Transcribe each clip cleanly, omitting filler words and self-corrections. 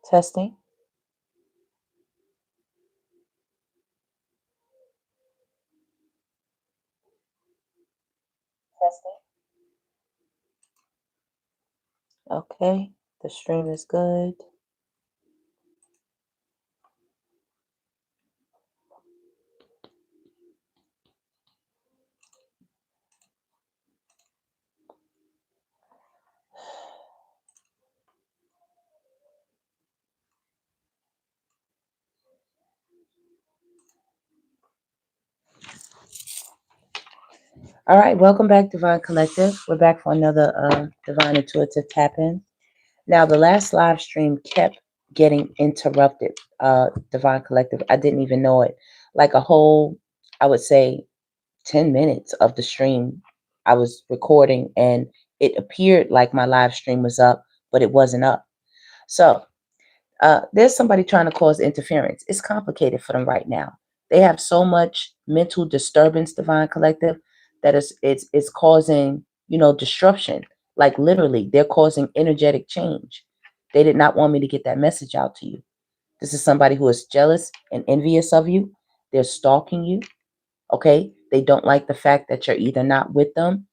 Testing. Testing. Okay. The stream is good. All right, welcome back, Divine Collective. We're back for another Divine Intuitive Tap-In. Now, the last live stream kept getting interrupted, Divine Collective. I didn't even know it. Like a whole, I would say, 10 minutes of the stream I was recording, and it appeared like my live stream was up, but it wasn't up. So there's somebody trying to cause interference. It's complicated for them right now. They have so much mental disturbance, Divine Collective, that it's causing, disruption. Like literally, they're causing energetic change. They did not want me to get that message out to you. This is somebody who is jealous and envious of you. They're stalking you. Okay. They don't like the fact that you're either not with them,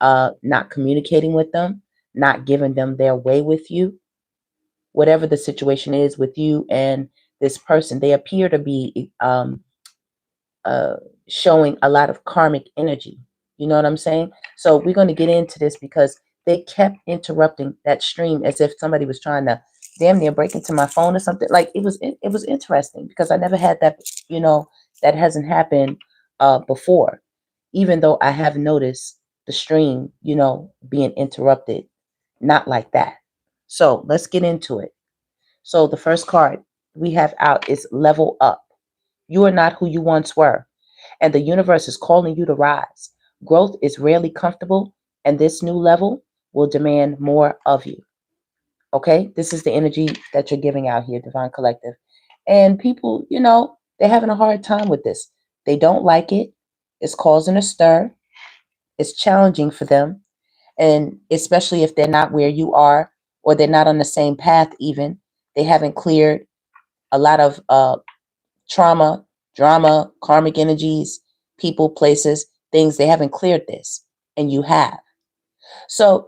not communicating with them, not giving them their way with you. Whatever the situation is with you and this person, they appear to be uh, showing a lot of karmic energy. You know what I'm saying? So we're going to get into this because they kept interrupting that stream as if somebody was trying to damn near break into my phone or something. Like it was interesting because I never had that. That hasn't happened before. Even though I have noticed the stream, being interrupted, not like that. So let's get into it. So the first card we have out is level up. You are not who you once were, and the universe is calling you to rise. Growth is rarely comfortable, and this new level will demand more of you. Okay? This is the energy that you're giving out here, Divine Collective. And people, they're having a hard time with this. They don't like it. It's causing a stir. It's challenging for them. And especially if they're not where you are or they're not on the same path, even, they haven't cleared a lot of trauma, drama, karmic energies, people, places, things. They haven't cleared this, and you have. So,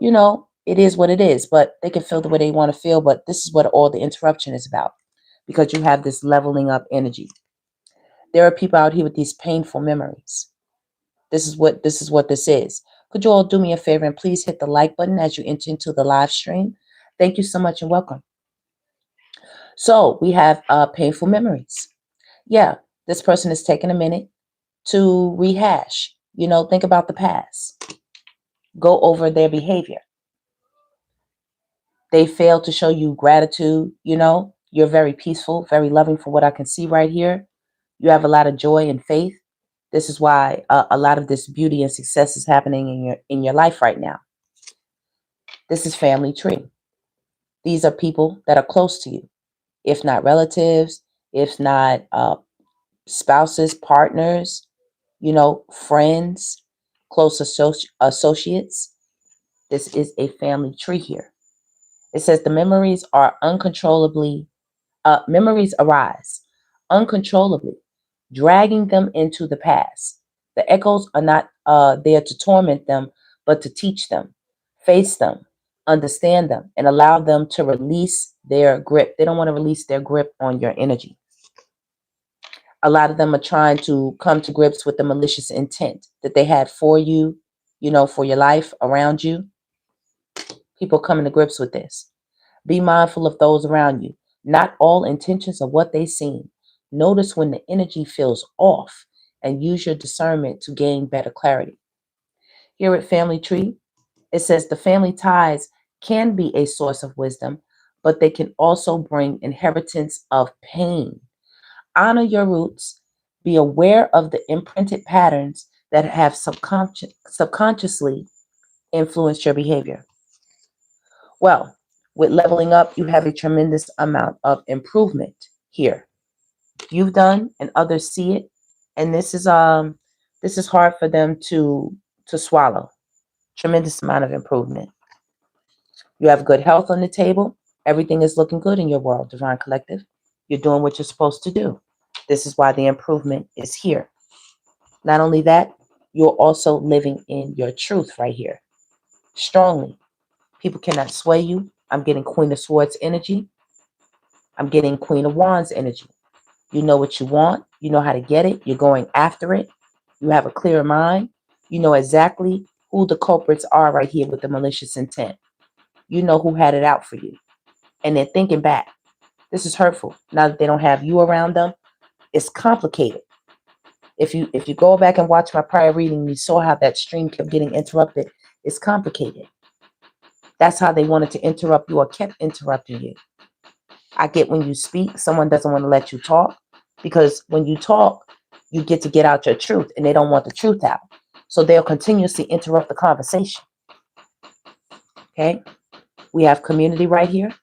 it is what it is, but they can feel the way they want to feel. But this is what all the interruption is about because you have this leveling up energy. There are people out here with these painful memories. This is what this is. Could you all do me a favor and please hit the like button as you enter into the live stream? Thank you so much and welcome. So we have painful memories. Yeah, this person is taking a minute to rehash, think about the past, go over their behavior. They fail to show you gratitude, you're very peaceful, very loving from what I can see right here. You have a lot of joy and faith. This is why a lot of this beauty and success is happening in your life right now. This is family tree. These are people that are close to you, if not relatives, if not spouses, partners, friends, close associates. This is a family tree here. It says the memories arise uncontrollably, dragging them into the past. The echoes are not there to torment them, but to teach them, face them, understand them, and allow them to release their grip. They don't want to release their grip on your energy. A lot of them are trying to come to grips with the malicious intent that they had for you, for your life, around you. People coming to grips with this. Be mindful of those around you. Not all intentions are what they seem. Notice when the energy feels off and use your discernment to gain better clarity. Here at Family Tree, it says the family ties can be a source of wisdom, but they can also bring inheritance of pain. Honor your roots. Be aware of the imprinted patterns that have subconsciously influenced your behavior. Well, with leveling up, you have a tremendous amount of improvement here. You've done and others see it, and this is hard for them to swallow. Tremendous amount of improvement. You have good health on the table. Everything is looking good in your world, Divine Collective. You're doing what you're supposed to do. This is why the improvement is here. Not only that, you're also living in your truth right here, strongly. People cannot sway you. I'm getting Queen of Swords energy. I'm getting Queen of Wands energy. You know what you want. You know how to get it. You're going after it. You have a clear mind. You know exactly who the culprits are right here with the malicious intent. You know who had it out for you. And they're thinking back. This is hurtful. Now that they don't have you around them, it's complicated. If you go back and watch my prior reading, you saw how that stream kept getting interrupted. It's complicated. That's how they wanted to interrupt you or kept interrupting you. I get when you speak, someone doesn't want to let you talk, because when you talk, you get to get out your truth, and they don't want the truth out. So they'll continuously interrupt the conversation. Okay? We have community right here.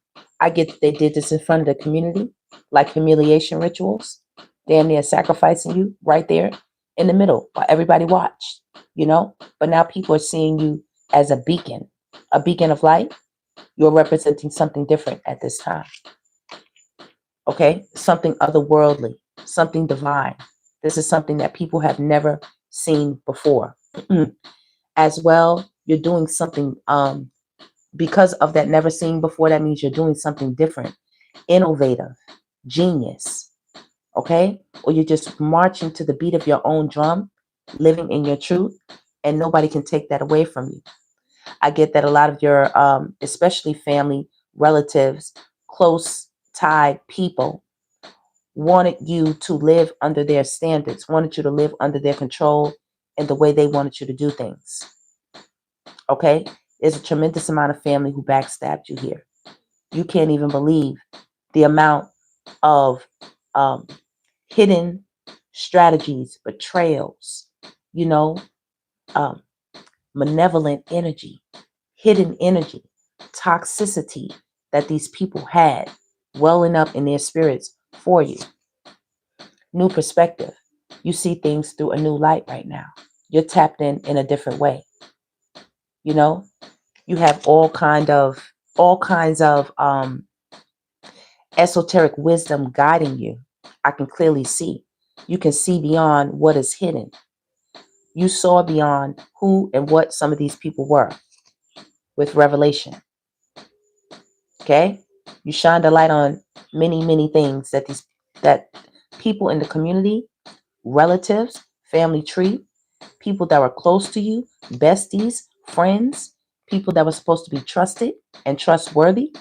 I get that they did this in front of the community, like humiliation rituals. Damn near sacrificing you right there in the middle while everybody watched, you know? But now people are seeing you as a beacon of light. You're representing something different at this time. Okay? Something otherworldly, something divine. This is something that people have never seen before. As well, you're doing something because of that never seen before. That means you're doing something different, innovative, genius. Okay? Or you're just marching to the beat of your own drum, living in your truth, and nobody can take that away from you. I get that a lot of your, especially family, relatives, close tied people wanted you to live under their standards, wanted you to live under their control and the way they wanted you to do things. Okay? There's a tremendous amount of family who backstabbed you here. You can't even believe the amount of hidden strategies, betrayals, you know, malevolent energy, hidden energy, toxicity that these people had welling up in their spirits for you. New perspective. You see things through a new light right now. You're tapped in a different way. You know, you have all kinds of esoteric wisdom guiding you. I can clearly see. You can see beyond what is hidden. You saw beyond who and what some of these people were with revelation. Okay? You shined a light on many, many things that people in the community, relatives, family tree, people that were close to you, besties, friends, people that were supposed to be trusted and trustworthy,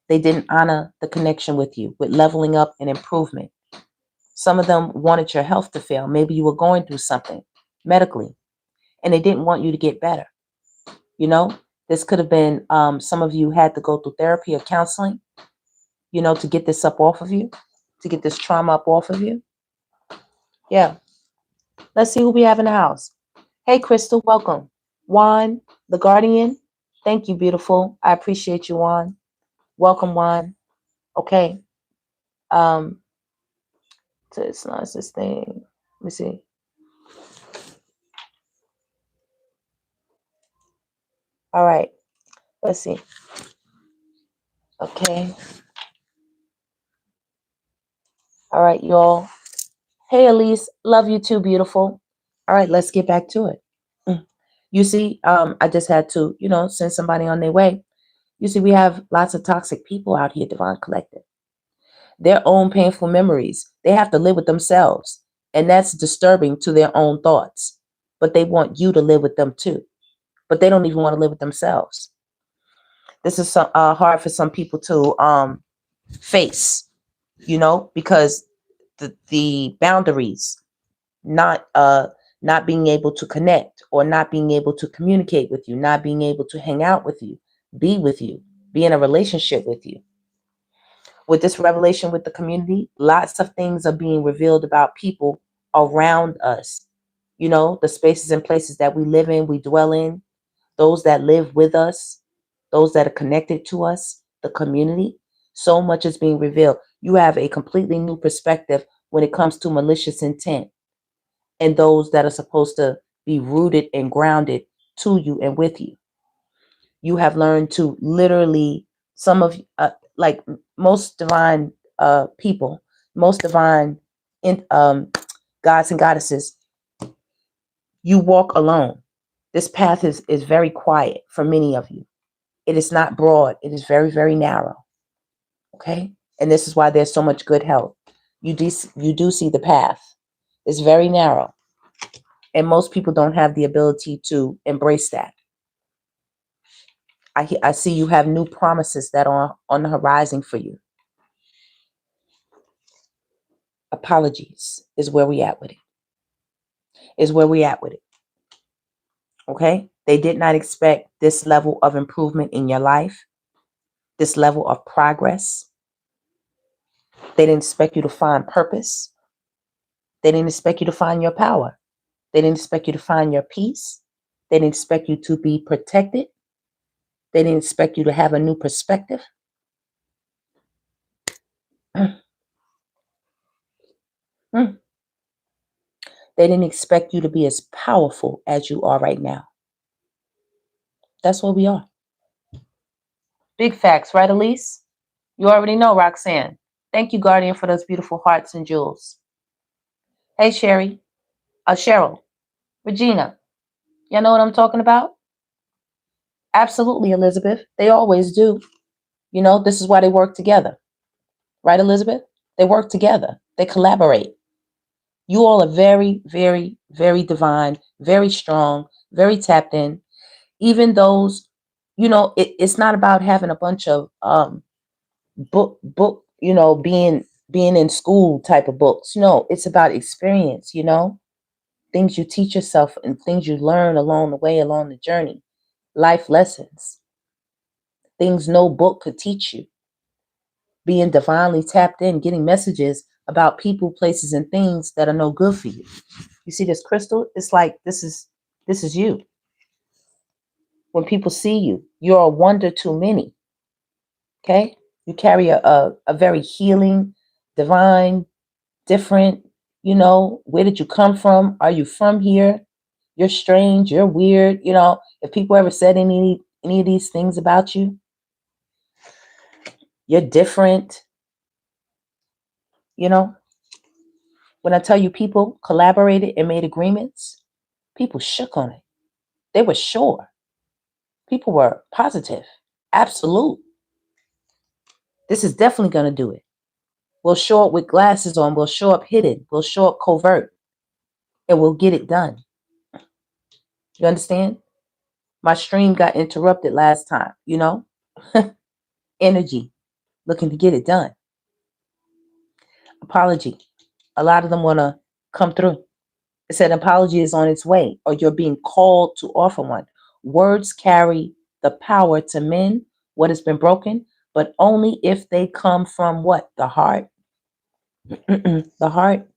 they didn't honor the connection with you, with leveling up and improvement. Some of them wanted your health to fail. Maybe you were going through something medically, and they didn't want you to get better. You know, this could have been some of you had to go through therapy or counseling, you know, to get this up off of you, to get this trauma up off of you. Yeah. Let's see who we have in the house. Hey, Crystal, welcome. Juan, the Guardian. Thank you, beautiful. I appreciate you, Juan. Welcome, Juan. Okay. So it's not this thing. Let me see. All right. Let's see. Okay. All right, y'all. Hey, Elise. Love you too, beautiful. All right, let's get back to it. You see, I just had to, you know, send somebody on their way. You see, we have lots of toxic people out here, Divine Collective. Their own painful memories. They have to live with themselves. And that's disturbing to their own thoughts. But they want you to live with them too. But they don't even want to live with themselves. This is hard for some people to face, you know, because the boundaries, not being able to connect or not being able to communicate with you, not being able to hang out with you, be in a relationship with you. With this revelation with the community, lots of things are being revealed about people around us. You know, the spaces and places that we live in, we dwell in, those that live with us, those that are connected to us, the community. So much is being revealed. You have a completely new perspective when it comes to malicious intent and those that are supposed to be rooted and grounded to you and with you. You have learned to literally Some of like most divine people, most divine gods and goddesses, you walk alone. This path is very quiet for many of you. It is not broad. It is very, very narrow. Okay? And this is why there's so much good health. You do see the path. It's very narrow. And most people don't have the ability to embrace that. I see you have new promises that are on the horizon for you. Apologies is where we at with it. Is where we at with it. Okay? They did not expect this level of improvement in your life, this level of progress. They didn't expect you to find purpose. They didn't expect you to find your power. They didn't expect you to find your peace. They didn't expect you to be protected. They didn't expect you to have a new perspective. They didn't expect you to be as powerful as you are right now. That's what we are. Big facts, right, Elise? You already know, Roxanne. Thank you, Guardian, for those beautiful hearts and jewels. Hey, Sherry. Cheryl. Regina. Y'all know what I'm talking about? Absolutely, Elizabeth. They always do. You know, this is why they work together. Right, Elizabeth? They work together. They collaborate. You all are very, very, very divine, very strong, very tapped in. Even those, you know, it's not about having a bunch of book, you know, being in school type of books. No, it's about experience, you know, things you teach yourself and things you learn along the way, along the journey, life lessons, things no book could teach you. Being divinely tapped in, getting messages about people, places, and things that are no good for you. You see this crystal? It's like this is you. When people see you, you're a wonder to many. Okay? You carry a very healing, divine, different, you know, where did you come from? Are you from here? You're strange, you're weird. You know, if people ever said any of these things about you, you're different. You know, when I tell you people collaborated and made agreements, people shook on it. They were sure. People were positive. Absolute. This is definitely going to do it. We'll show up with glasses on. We'll show up hidden. We'll show up covert. And we'll get it done. You understand? My stream got interrupted last time, you know? Energy. Looking to get it done. Apology. A lot of them want to come through. It said apology is on its way, or you're being called to offer one. Words carry the power to mend what has been broken, but only if they come from what? The heart. The heart.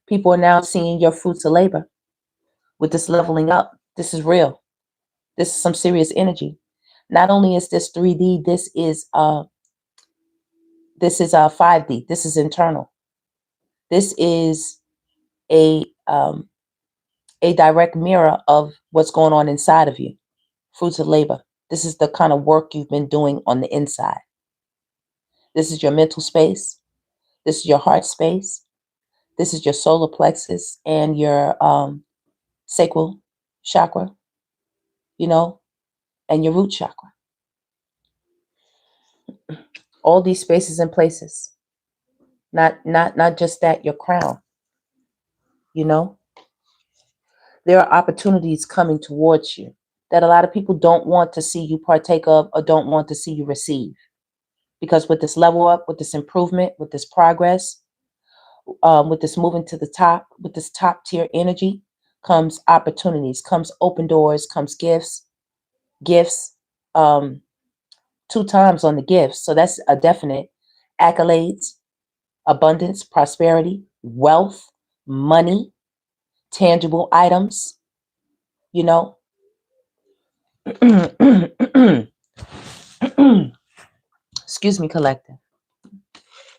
People are now seeing your fruits of labor with this leveling up. This is real. This is some serious energy. Not only is this 3D, this is 5D. This is internal. This is a direct mirror of what's going on inside of you. Fruits of labor. This is the kind of work you've been doing on the inside. This is your mental space. This is your heart space. This is your solar plexus and your sacral chakra, you know, and your root chakra. All these spaces and places. Not just that, your crown. You know, there are opportunities coming towards you that a lot of people don't want to see you partake of or don't want to see you receive. Because with this level up, with this improvement, with this progress, with this moving to the top, with this top tier energy, comes opportunities, comes open doors, comes gifts, 2 times on the gifts. So that's a definite. Accolades, abundance, prosperity, wealth, money, tangible items, you know. Excuse me, collective.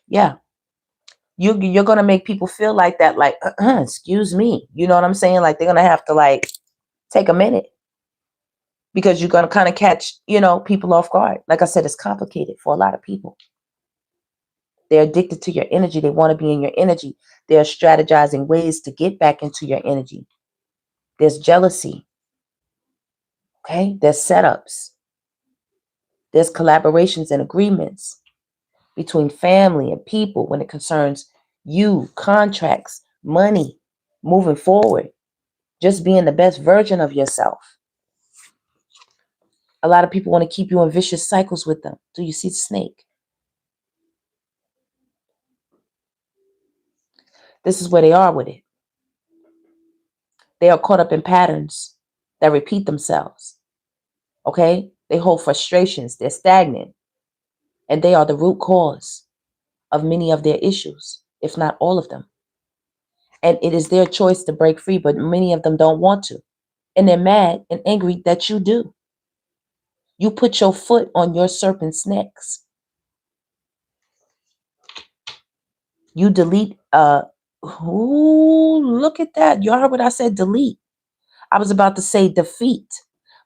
Yeah. You're going to make people feel like that, like, excuse me. You know what I'm saying? Like they're going to have to like take a minute. because you're going to kind of catch, people off guard. Like I said, it's complicated for a lot of people. They're addicted to your energy. They want to be in your energy. They're strategizing ways to get back into your energy. There's jealousy. Okay. There's setups. There's collaborations and agreements between family and people when it concerns you, contracts, money, moving forward, just being the best version of yourself. A lot of people want to keep you in vicious cycles with them. Do you see the snake? This is where they are with it. They are caught up in patterns that repeat themselves. Okay? They hold frustrations. They're stagnant. And they are the root cause of many of their issues, if not all of them. And it is their choice to break free, but many of them don't want to. And they're mad and angry that you do. You put your foot on your serpent's necks. You delete, look at that. You heard what I said, delete. I was about to say defeat,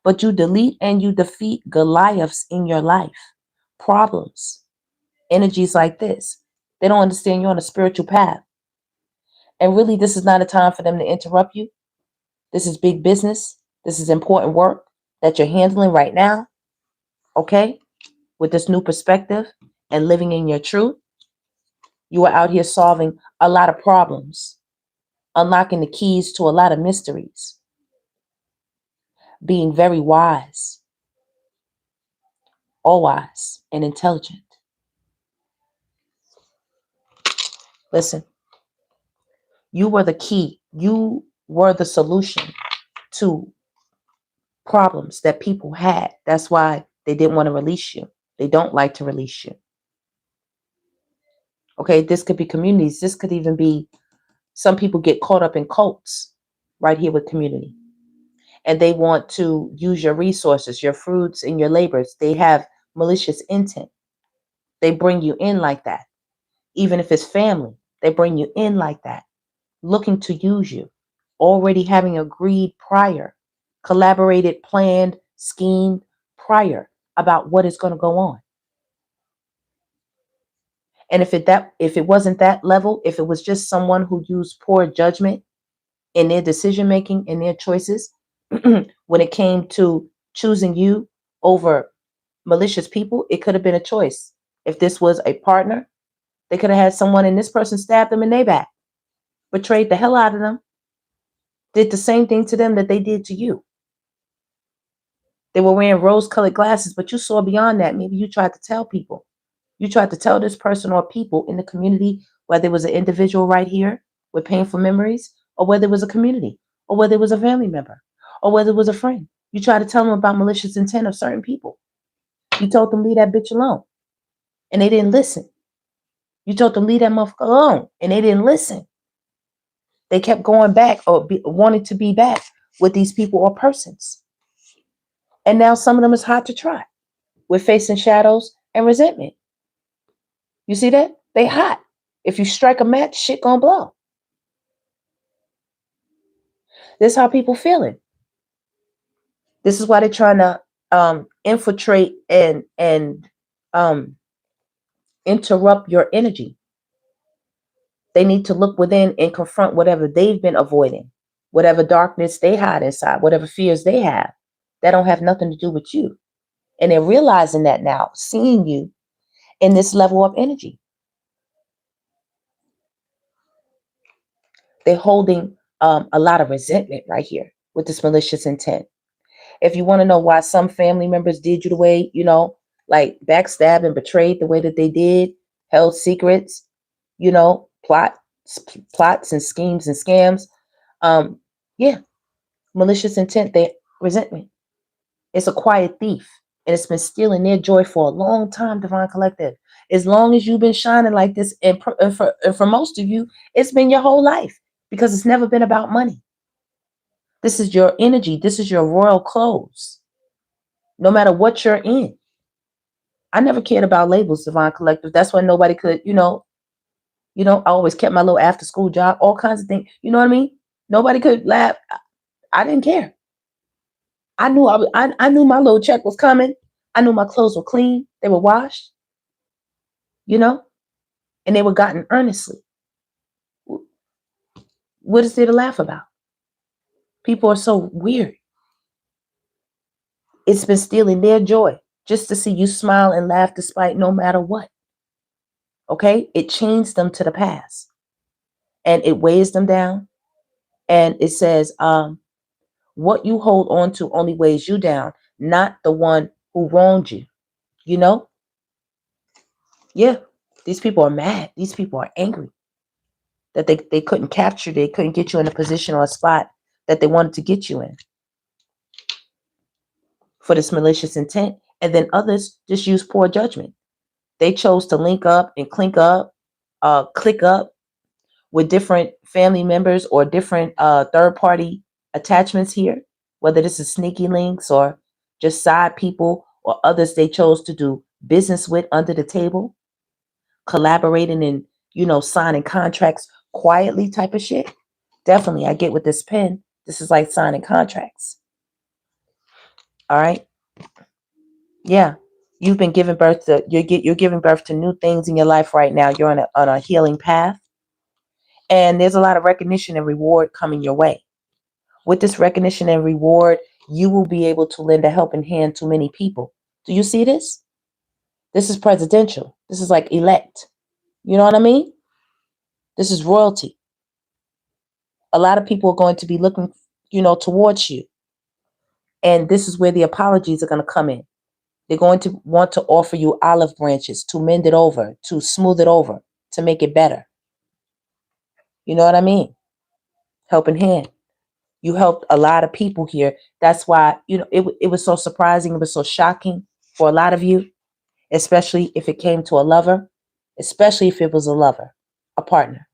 but you delete and you defeat Goliaths in your life. Problems, energies like this. They don't understand you're on a spiritual path. And really, this is not a time for them to interrupt you. This is big business. This is important work that you're handling right now. Okay? With this new perspective and living in your truth, you are out here solving a lot of problems, unlocking the keys to a lot of mysteries, being very wise, all wise and intelligent. Listen, you were the key. You were the solution to problems that people had. That's why they didn't want to release you. They don't like to release you. Okay, this could be communities. This could even be, some people get caught up in cults right here with community. And they want to use your resources, your fruits, and your labors. They have malicious intent. They bring you in like that. Even if it's family, they bring you in like that, looking to use you, already having agreed prior, collaborated, planned, schemed prior about what is going to go on. And if it wasn't that level, if it was just someone who used poor judgment in their decision making and their choices, when it came to choosing you over malicious people, it could have been a choice. If this was a partner, they could have had someone and this person stabbed them in their back, betrayed the hell out of them, did the same thing to them that they did to you. They were wearing rose-colored glasses, but you saw beyond that. Maybe you tried to tell people. You tried to tell this person or people in the community, whether it was an individual right here with painful memories, or whether it was a community, or whether it was a family member, or whether it was a friend. You tried to tell them about malicious intent of certain people. You told them, leave that bitch alone. And they didn't listen. You told them, leave that motherfucker alone. And they didn't listen. They kept going back or wanting to be back with these people or persons. And now some of them is hard to try with facing shadows and resentment. You see that? They hot. If you strike a match, shit gonna blow. This is how people feeling. This is why they're trying to infiltrate and interrupt your energy. They need to look within and confront whatever they've been avoiding, whatever darkness they hide inside, whatever fears they have. That don't have nothing to do with you. And they're realizing that now, seeing you in this level of energy. They're holding a lot of resentment right here with this malicious intent. If you want to know why some family members did you the way, like backstab and betrayed the way that they did, held secrets, plots and schemes and scams. Malicious intent, they resentment. It's a quiet thief, and it's been stealing their joy for a long time, Divine Collective. As long as you've been shining like this, and for most of you, it's been your whole life, because it's never been about money. This is your energy. This is your royal clothes. No matter what you're in. I never cared about labels, Divine Collective. That's why nobody could, I always kept my little after school job, all kinds of things. You know what I mean? Nobody could laugh. I didn't care. I knew my little check was coming. I knew my clothes were clean. They were washed, you know, and they were gotten earnestly. What is there to laugh about? People are so weird. It's been stealing their joy just to see you smile and laugh despite no matter what. Okay? It chains them to the past and it weighs them down. And it says, what you hold on to only weighs you down, not the one who wronged you. You know? Yeah. These people are mad. These people are angry that they couldn't capture, they couldn't get you in a position or a spot that they wanted to get you in for this malicious intent. And then others just use poor judgment. They chose to link up and click up with different family members or different third party attachments here, whether this is sneaky links or just side people or others they chose to do business with under the table, collaborating and, signing contracts quietly type of shit. Definitely, I get with this pen. This is like signing contracts. All right. Yeah. You've been giving birth to, you're giving birth to new things in your life right now. You're on a healing path. And there's a lot of recognition and reward coming your way. With this recognition and reward, you will be able to lend a helping hand to many people. Do you see this? This is presidential. This is like elect. You know what I mean? This is royalty. A lot of people are going to be looking, towards you. And this is where the apologies are going to come in. They're going to want to offer you olive branches to mend it over, to smooth it over, to make it better. You know what I mean? Helping hand. You helped a lot of people here. That's why, it was so surprising. It was so shocking for a lot of you, especially if it came to a lover, especially if it was a lover, a partner.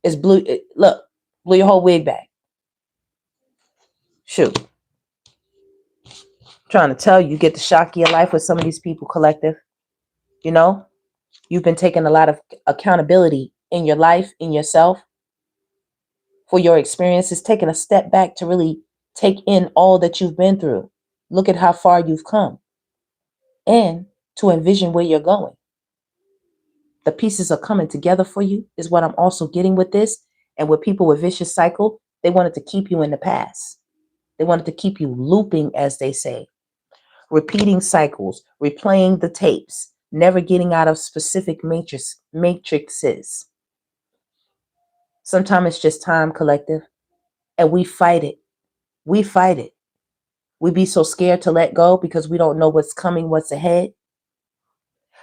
It's blue. Look, blew your whole wig back. Shoot. Trying to tell you, get the shock of your life with some of these people, collective. You've been taking a lot of accountability in your life, in yourself, for your experiences, taking a step back to really take in all that you've been through. Look at how far you've come and to envision where you're going. The pieces are coming together for you is what I'm also getting with this. And with people with vicious cycle, they wanted to keep you in the past. They wanted to keep you looping, as they say, repeating cycles, replaying the tapes, never getting out of specific matrices. Sometimes it's just time, collective, and we fight it. We fight it. We be so scared to let go because we don't know what's coming, what's ahead.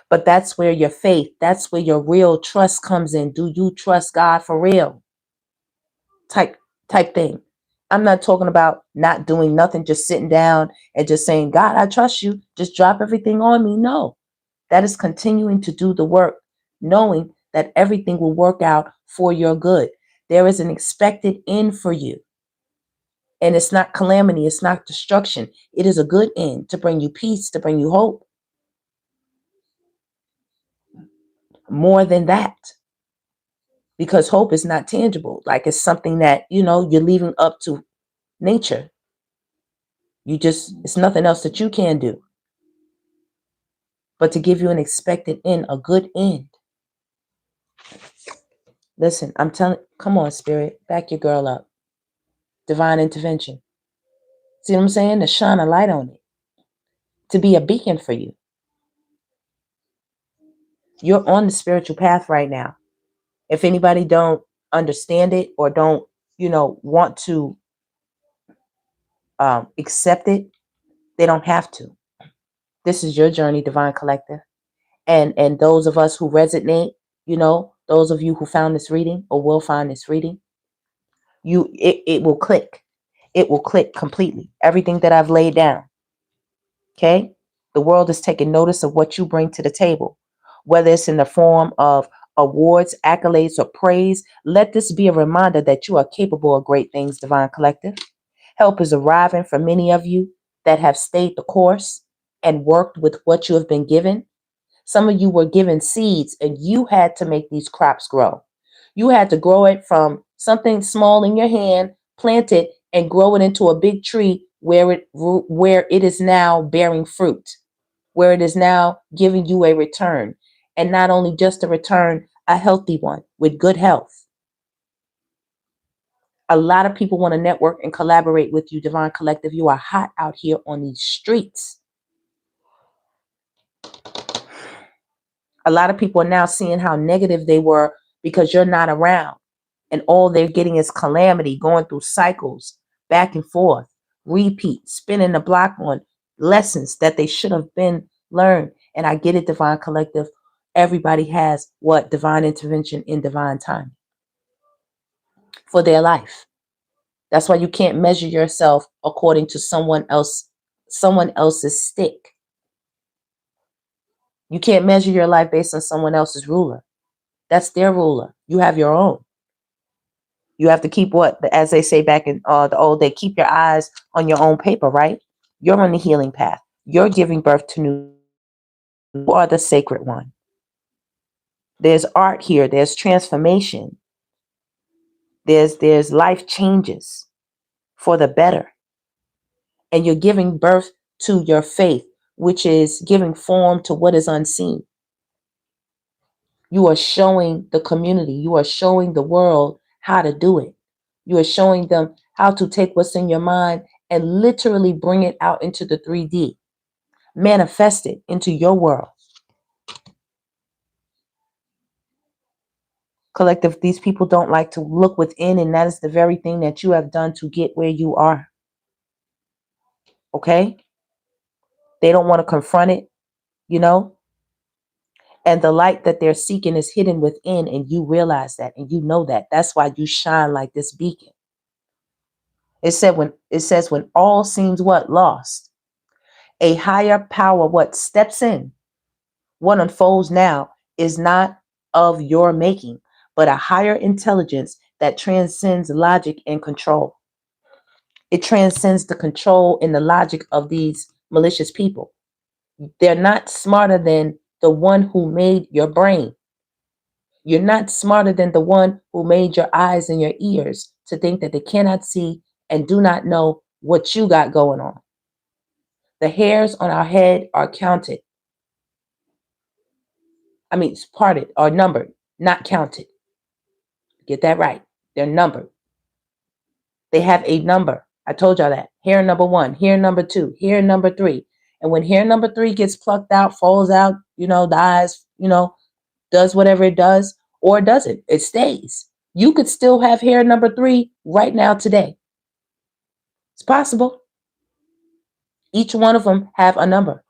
But that's where your faith, that's where your real trust comes in. Do you trust God for real? Type thing. I'm not talking about not doing nothing, just sitting down and just saying, God, I trust you. Just drop everything on me. No, that is continuing to do the work, knowing that everything will work out for your good. There is an expected end for you. And it's not calamity. It's not destruction. It is a good end to bring you peace, to bring you hope. More than that. Because hope is not tangible. Like it's something that, you're leaving up to nature. It's nothing else that you can do. But to give you an expected end, a good end. Listen, I'm telling, come on, spirit, back your girl up. Divine intervention. See what I'm saying? To shine a light on it. To be a beacon for you. You're on the spiritual path right now. If anybody don't understand it or don't, want to accept it, they don't have to. This is your journey, Divine Collective. And those of us who resonate, those of you who found this reading or will find this reading, it will click. It will click completely. Everything that I've laid down. Okay? The world is taking notice of what you bring to the table, whether it's in the form of awards, accolades, or praise. Let this be a reminder that you are capable of great things, Divine Collective. Help is arriving for many of you that have stayed the course and worked with what you have been given. Some of you were given seeds and you had to make these crops grow. You had to grow it from something small in your hand, plant it, and grow it into a big tree where it is now bearing fruit, where it is now giving you a return, and not only just a return, a healthy one with good health. A lot of people want to network and collaborate with you, Divine Collective. You are hot out here on these streets. A lot of people are now seeing how negative they were because you're not around. And all they're getting is calamity, going through cycles, back and forth, repeat, spinning the block on lessons that they should have been learned. And I get it, Divine Collective. Everybody has what? Divine intervention in divine time for their life. That's why you can't measure yourself according to someone else's stick. You can't measure your life based on someone else's ruler. That's their ruler. You have your own. You have to keep what, as they say back in the old day, keep your eyes on your own paper, right? You're on the healing path. You're giving birth to new. You are the sacred one. There's art here. There's transformation. There's life changes for the better. And you're giving birth to your faith, which is giving form to what is unseen. You are showing the community. You are showing the world how to do it. You are showing them how to take what's in your mind and literally bring it out into the 3D. Manifest it into your world. Collective, these people don't like to look within, and that is the very thing that you have done to get where you are. Okay? They don't want to confront it, you know? And the light that they're seeking is hidden within, and you realize that, and you know that. That's why you shine like this beacon. It says when all seems what? Lost. A higher power what? Steps in. What unfolds now is not of your making, but a higher intelligence that transcends logic and control. It transcends the control and the logic of these malicious people. They're not smarter than the one who made your brain. You're not smarter than the one who made your eyes and your ears to think that they cannot see and do not know what you got going on. The hairs on our head are counted. It's parted or numbered, not counted. Get that right. They're numbered. They have a number. I told y'all that. Hair number 1, hair number 2, hair number 3. And when hair number 3 gets plucked out, falls out, dies, does whatever it does, or it doesn't, it stays. You could still have hair number 3 right now today. It's possible. Each one of them have a number.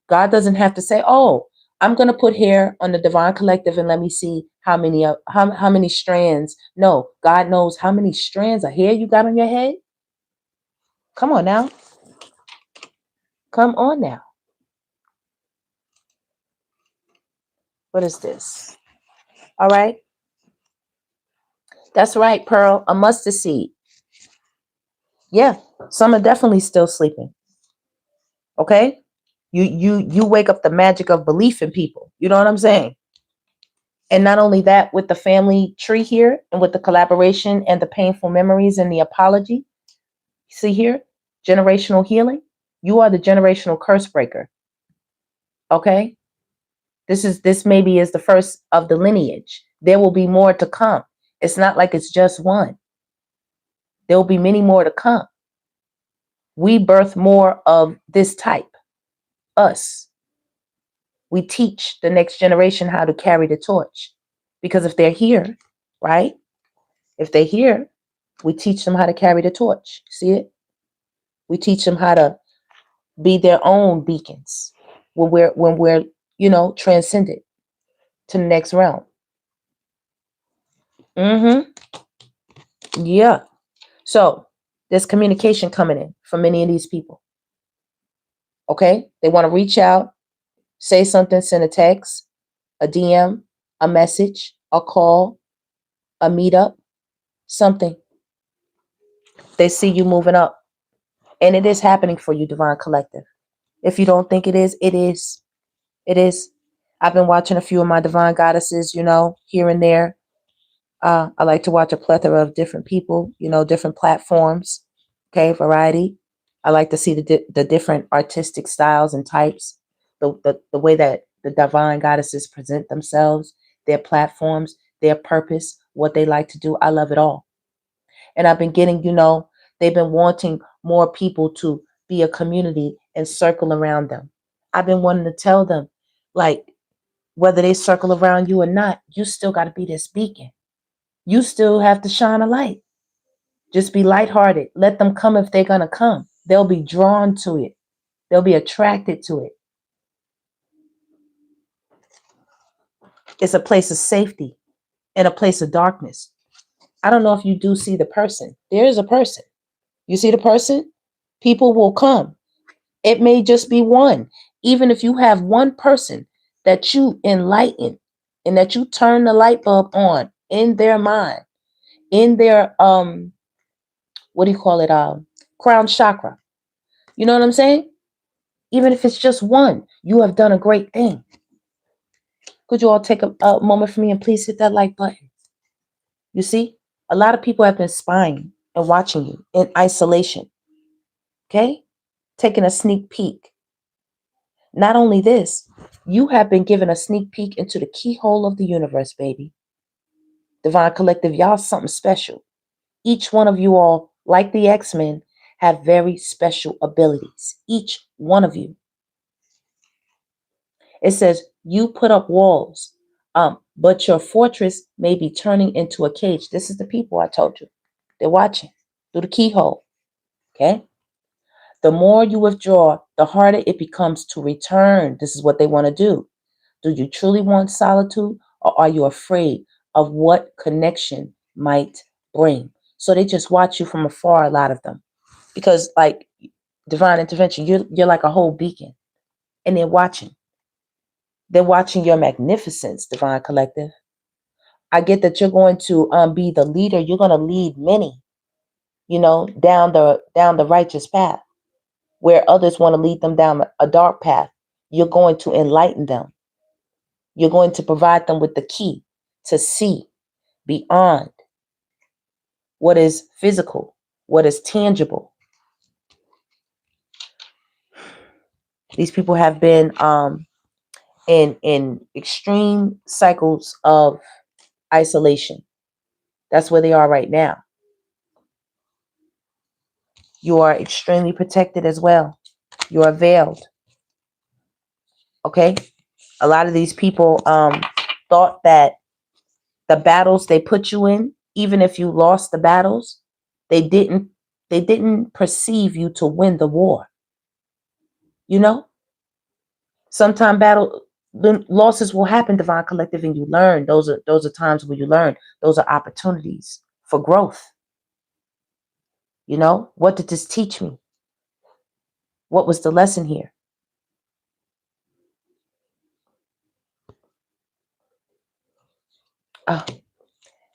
God doesn't have to say, oh, I'm going to put hair on the Divine Collective and let me see how many strands. No, God knows how many strands of hair you got on your head. Come on now. Come on now. What is this? All right. That's right, Pearl. A mustard seed. Yeah, some are definitely still sleeping. Okay? You wake up the magic of belief in people. You know what I'm saying? And not only that, with the family tree here and with the collaboration and the painful memories and the apology, see here, generational healing, you are the generational curse breaker. Okay? This maybe is the first of the lineage. There will be more to come. It's not like it's just one. There will be many more to come. We birth more of this type. Us. We teach the next generation how to carry the torch. Because if they're here, right? If they're here, we teach them how to carry the torch. See it? We teach them how to be their own beacons when we're transcended to the next realm. Yeah. So there's communication coming in from many of these people. Okay? They want to reach out, say something, send a text, a DM, a message, a call, a meetup, something. They see you moving up. And it is happening for you, Divine Collective. If you don't think it is, it is. It is. I've been watching a few of my divine goddesses, here and there, I like to watch a plethora of different people, different platforms. Okay, variety. I like to see the different artistic styles and types, the way that the divine goddesses present themselves, their platforms, their purpose, what they like to do. I love it all. And I've been getting, they've been wanting more people to be a community and circle around them. I've been wanting to tell them, like, whether they circle around you or not, you still got to be this beacon. You still have to shine a light. Just be lighthearted. Let them come if they're going to come. They'll be drawn to it. They'll be attracted to it. It's a place of safety and a place of darkness. I don't know if you do see the person. There is a person. You see the person? People will come. It may just be one. Even if you have one person that you enlighten and that you turn the light bulb on in their mind, in their what do you call it? Crown chakra. You know what I'm saying? Even if it's just one, you have done a great thing. Could you all take a moment for me and please hit that like button? You see, a lot of people have been spying and watching you in isolation. Okay? Taking a sneak peek. Not only this, you have been given a sneak peek into the keyhole of the universe, baby. Divine Collective, y'all something special. Each one of you all, like the X-Men, have very special abilities. Each one of you. It says, you put up walls, but your fortress may be turning into a cage. This is the people I told you. They're watching through the keyhole. Okay? The more you withdraw, the harder it becomes to return. This is what they want to do. Do you truly want solitude, or are you afraid of what connection might bring? So they just watch you from afar, a lot of them. Because like divine intervention, you're like a whole beacon. And they're watching. They're watching your magnificence, Divine Collective. I get that you're going to be the leader. You're going to lead many, down the righteous path, where others want to lead them down a dark path. You're going to enlighten them. You're going to provide them with the key to see beyond what is physical, what is tangible. These people have been in extreme cycles of isolation. That's where they are right now. You are extremely protected as well. You are veiled. Okay? A lot of these people thought that the battles they put you in, even if you lost the battles, they didn't perceive you to win the war. Sometimes losses will happen, Divine Collective, and you learn. Those are times where you learn. Those are opportunities for growth. What did this teach me? What was the lesson here?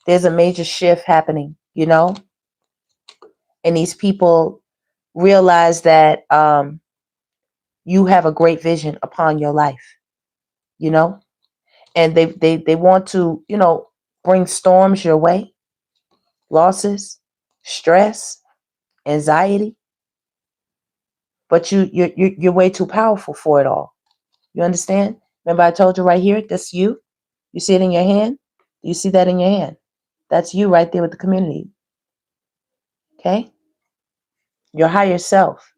There's a major shift happening, and these people realize that you have a great vision upon your life, and they want to, bring storms your way, losses, stress, anxiety, but you're way too powerful for it all. You understand? Remember I told you right here, that's you. You see it in your hand? You see that in your hand? That's you right there with the community. Okay? Your higher self.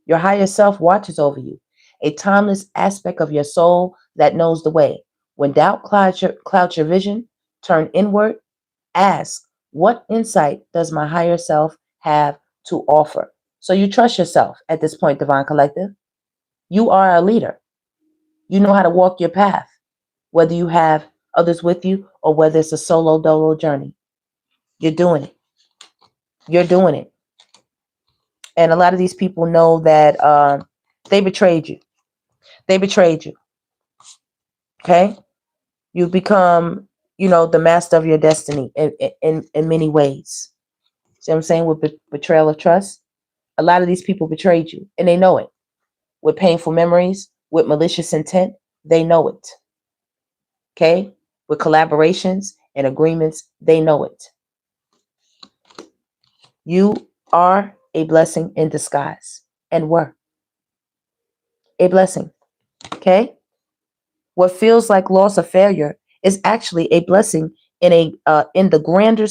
Your higher self watches over you. A timeless aspect of your soul that knows the way. When doubt clouds your vision, turn inward. Ask, what insight does my higher self have to offer? So you trust yourself at this point, Divine Collective. You are a leader. You know how to walk your path, whether you have others with you or whether it's a solo dolo journey. You're doing it. You're doing it. And a lot of these people know that they betrayed you. They betrayed you. Okay? You become, the master of your destiny in many ways. See what I'm saying? With betrayal of trust. A lot of these people betrayed you, and they know it. With painful memories, with malicious intent, they know it. Okay? With collaborations and agreements, they know it. You are a blessing in disguise and were a blessing. Okay? What feels like loss or failure is actually a blessing in the grander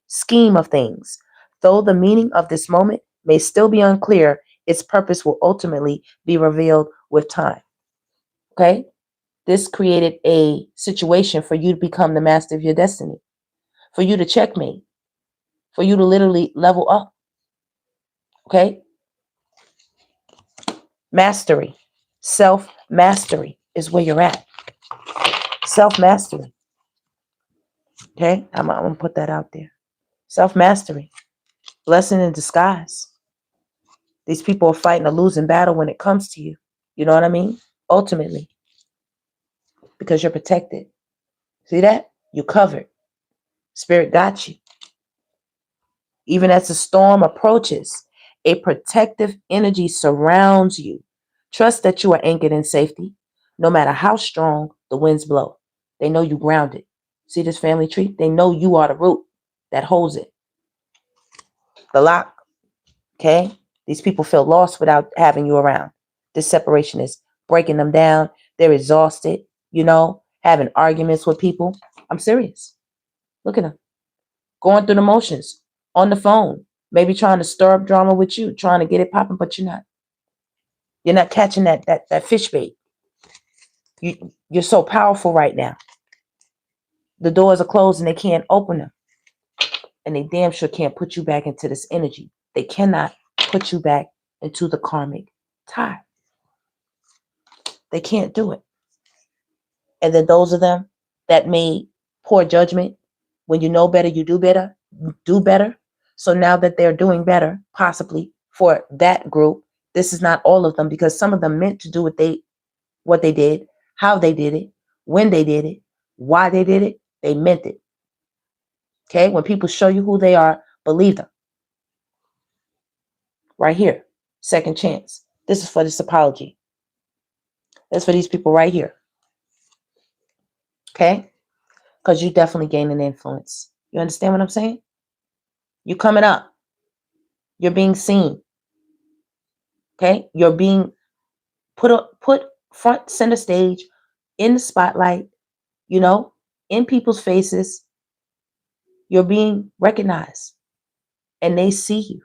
scheme of things. Though the meaning of this moment may still be unclear, its purpose will ultimately be revealed with time. Okay? This created a situation for you to become the master of your destiny, for you to checkmate, for you to literally level up. Okay? Mastery, self-mastery is where you're at. Self-mastery. Okay? I'm going to put that out there. Self-mastery. Blessing in disguise. These people are fighting a losing battle when it comes to you. You know what I mean? Ultimately. Because you're protected. See that? You're covered. Spirit got you. Even as the storm approaches, a protective energy surrounds you. Trust that you are anchored in safety, no matter how strong the winds blow. They know you grounded. See this family tree? They know you are the root that holds it. The lock. Okay? These people feel lost without having you around. This separation is breaking them down. They're exhausted, having arguments with people. I'm serious. Look at them. Going through the motions, on the phone, maybe trying to stir up drama with you, trying to get it popping, but you're not. You're not catching that fish bait. You're so powerful right now. The doors are closed and they can't open them. And they damn sure can't put you back into this energy. They cannot put you back into the karmic tie. They can't do it. And then those of them that made poor judgment, when you know better, you do better. So now that they're doing better, possibly for that group, this is not all of them, because some of them meant to do what they did, how they did it, when they did it, why they did it. They meant it. Okay? When people show you who they are, believe them. Right here. Second chance. This is for this apology. That's for these people right here. Okay? Because you definitely gaining influence. You understand what I'm saying? You're coming up. You're being seen. Okay? You're being put front center stage, in the spotlight, in people's faces. You're being recognized. And they see you.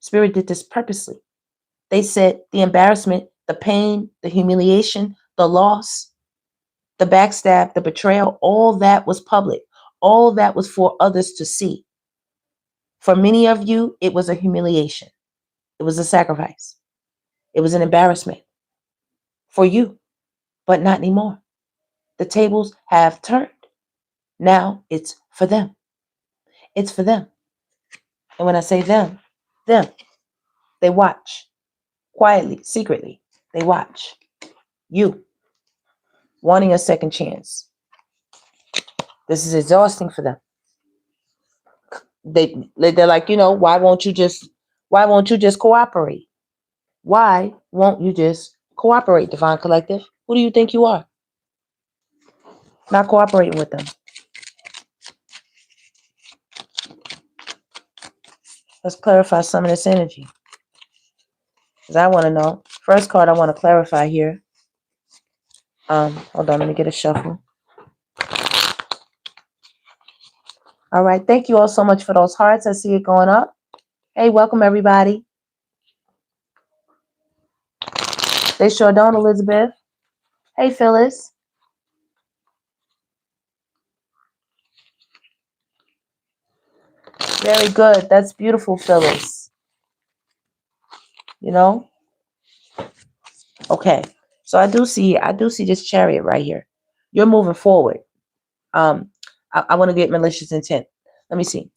Spirit did this purposely. They said the embarrassment, the pain, the humiliation, the loss, the backstab, the betrayal, all that was public. All that was for others to see. For many of you, it was a humiliation. It was a sacrifice. It was an embarrassment for you, but not anymore. The tables have turned. Now it's for them. It's for them. And when I say them, they watch quietly, secretly. They watch you wanting a second chance. This is exhausting for them. They're like, why won't you just cooperate? Why won't you just cooperate, Divine Collective? Who do you think you are? Not cooperating with them. Let's clarify some of this energy. Because I want to know. First card I want to clarify here. Hold on, let me get a shuffle. All right, thank you all so much for those hearts. I see it going up. Hey, welcome everybody. They sure don't, Elizabeth. Hey, Phyllis. Very good. That's beautiful, Phyllis. Okay. So I do see this Chariot right here. You're moving forward. I want to get malicious intent. Let me see.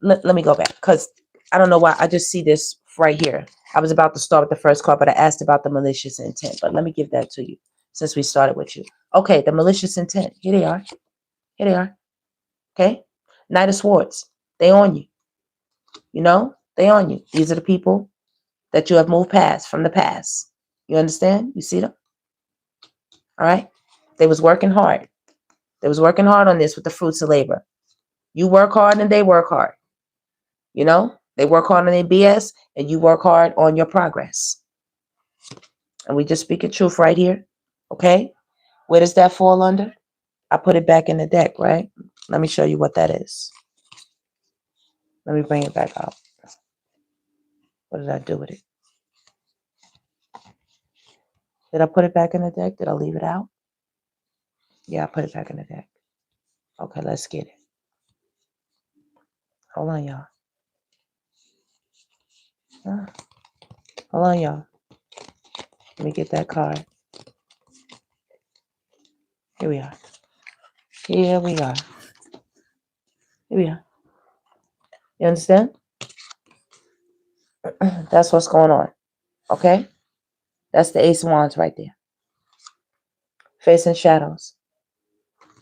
Let me go back, because I don't know why I just see this right here. I was about to start with the first card, but I asked about the malicious intent. But let me give that to you since we started with you. Okay, the malicious intent. Here they are. Here they are. Okay. Knight of Swords. They on you. They on you. These are the people that you have moved past from the past. You understand? You see them? All right. They was working hard. They was working hard on this with the fruits of labor. You work hard and they work hard. You know, they work hard on their BS and you work hard on your progress. And we just speaking truth right here. Okay. Where does that fall under? I put it back in the deck, right? Let me show you what that is. Let me bring it back out. What did I do with it? Did I put it back in the deck? Did I leave it out? Yeah, I put it back in the deck. Okay, let's get it. Hold on, y'all. Hold on, y'all. Let me get that card. Here we are. Here we are. Here we are. You understand? That's what's going on. Okay? That's the Ace of Wands right there. Facing shadows.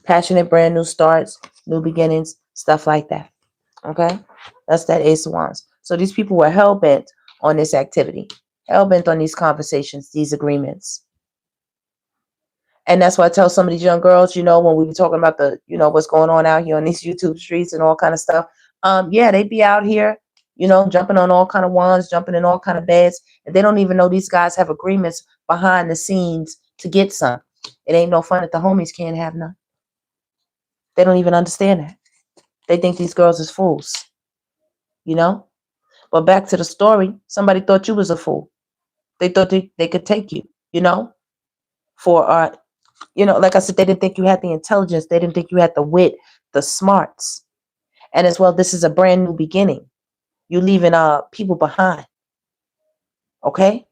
Passionate brand new starts, new beginnings, stuff like that. Okay? That's that Ace of Wands. So these people were hell-bent on this activity. Hell-bent on these conversations, these agreements. And that's why I tell some of these young girls, you know, when we were talking about the, you know, what's going on out here on these YouTube streets and all kind of stuff. Yeah, they be out here, you know, jumping on all kind of wands, jumping in all kind of beds. And they don't even know these guys have agreements behind the scenes to get some. It ain't no fun if the homies can't have none. They don't even understand that. They think these girls is fools, you know. But back to the story, somebody thought you was a fool. They thought they could take you, you know, for you know, like I said, they didn't think you had the intelligence. They didn't think you had the wit, the smarts. And as well, this is a brand new beginning. You leaving people behind. Okay?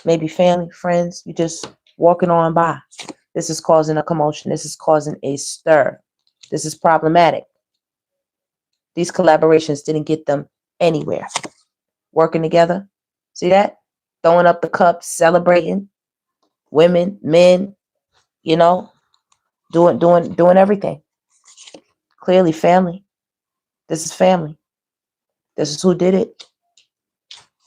Maybe family, friends. You just walking on by. This is causing a commotion. This is causing a stir. This is problematic. These collaborations didn't get them anywhere. Working together. See that? Throwing up the cups, celebrating. Women, men, you know, doing everything. Clearly family. This is family. This is who did it.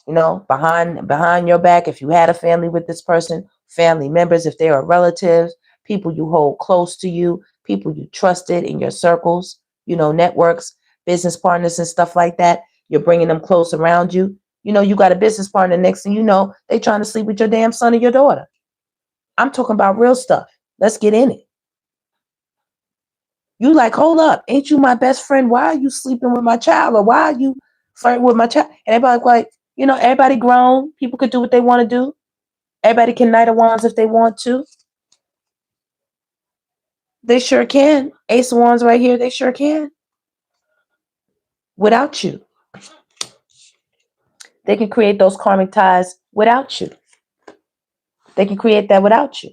You know, behind your back, if you had a family with this person, family members, if they are relatives, people you hold close to you, people you trusted in your circles, you know, networks, business partners and stuff like that, you're bringing them close around you. You know, you got a business partner, next thing you know, they trying to sleep with your damn son or your daughter. I'm talking about real stuff. Let's get in it. You like, hold up, ain't you my best friend? Why are you sleeping with my child? Or why are you flirting with my child? And everybody like, you know, everybody grown. People could do what they want to do. Everybody can Knight of Wands if they want to. They sure can. Ace of Wands right here, they sure can. Without you. They can create those karmic ties without you. They can create that without you.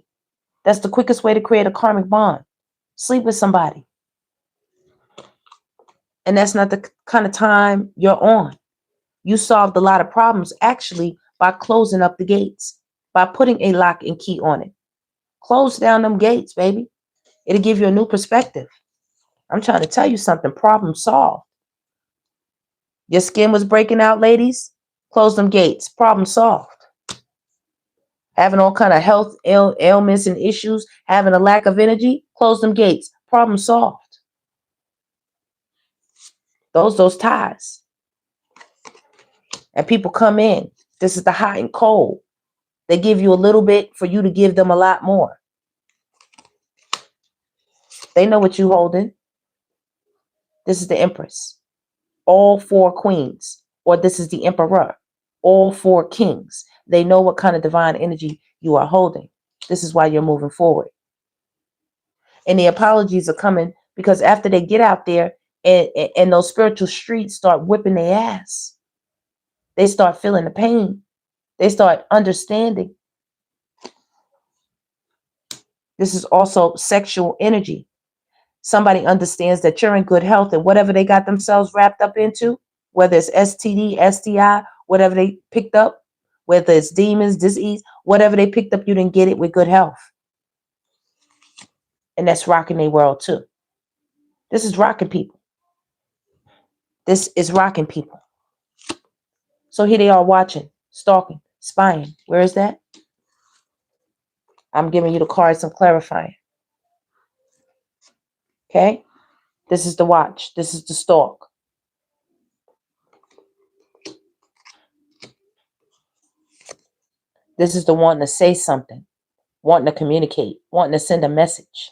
That's the quickest way to create a karmic bond. Sleep with somebody. And that's not the kind of time you're on. You solved a lot of problems actually by closing up the gates, by putting a lock and key on it. Close down them gates, baby. It'll give you a new perspective. I'm trying to tell you something. Problem solved. Your skin was breaking out, ladies. Close them gates. Problem solved. Having all kind of health ailments and issues, having a lack of energy, close them gates. Problem solved. Those ties. And people come in. This is the hot and cold. They give you a little bit for you to give them a lot more. They know what you holding. This is the Empress. All four queens. Or this is the Emperor. All four kings. They know what kind of divine energy you are holding. This is why you're moving forward. And the apologies are coming because after they get out there and those spiritual streets start whipping their ass, they start feeling the pain. They start understanding. This is also sexual energy. Somebody understands that you're in good health and whatever they got themselves wrapped up into, whether it's STD, STI, whatever they picked up, whether it's demons, disease, whatever they picked up, you didn't get it with good health. And that's rocking their world too. This is rocking people. This is rocking people. So here they are watching, stalking, spying. Where is that? I'm giving you the cards, I'm clarifying. Okay? This is the watch. This is the stork. This is the wanting to say something, wanting to communicate, wanting to send a message.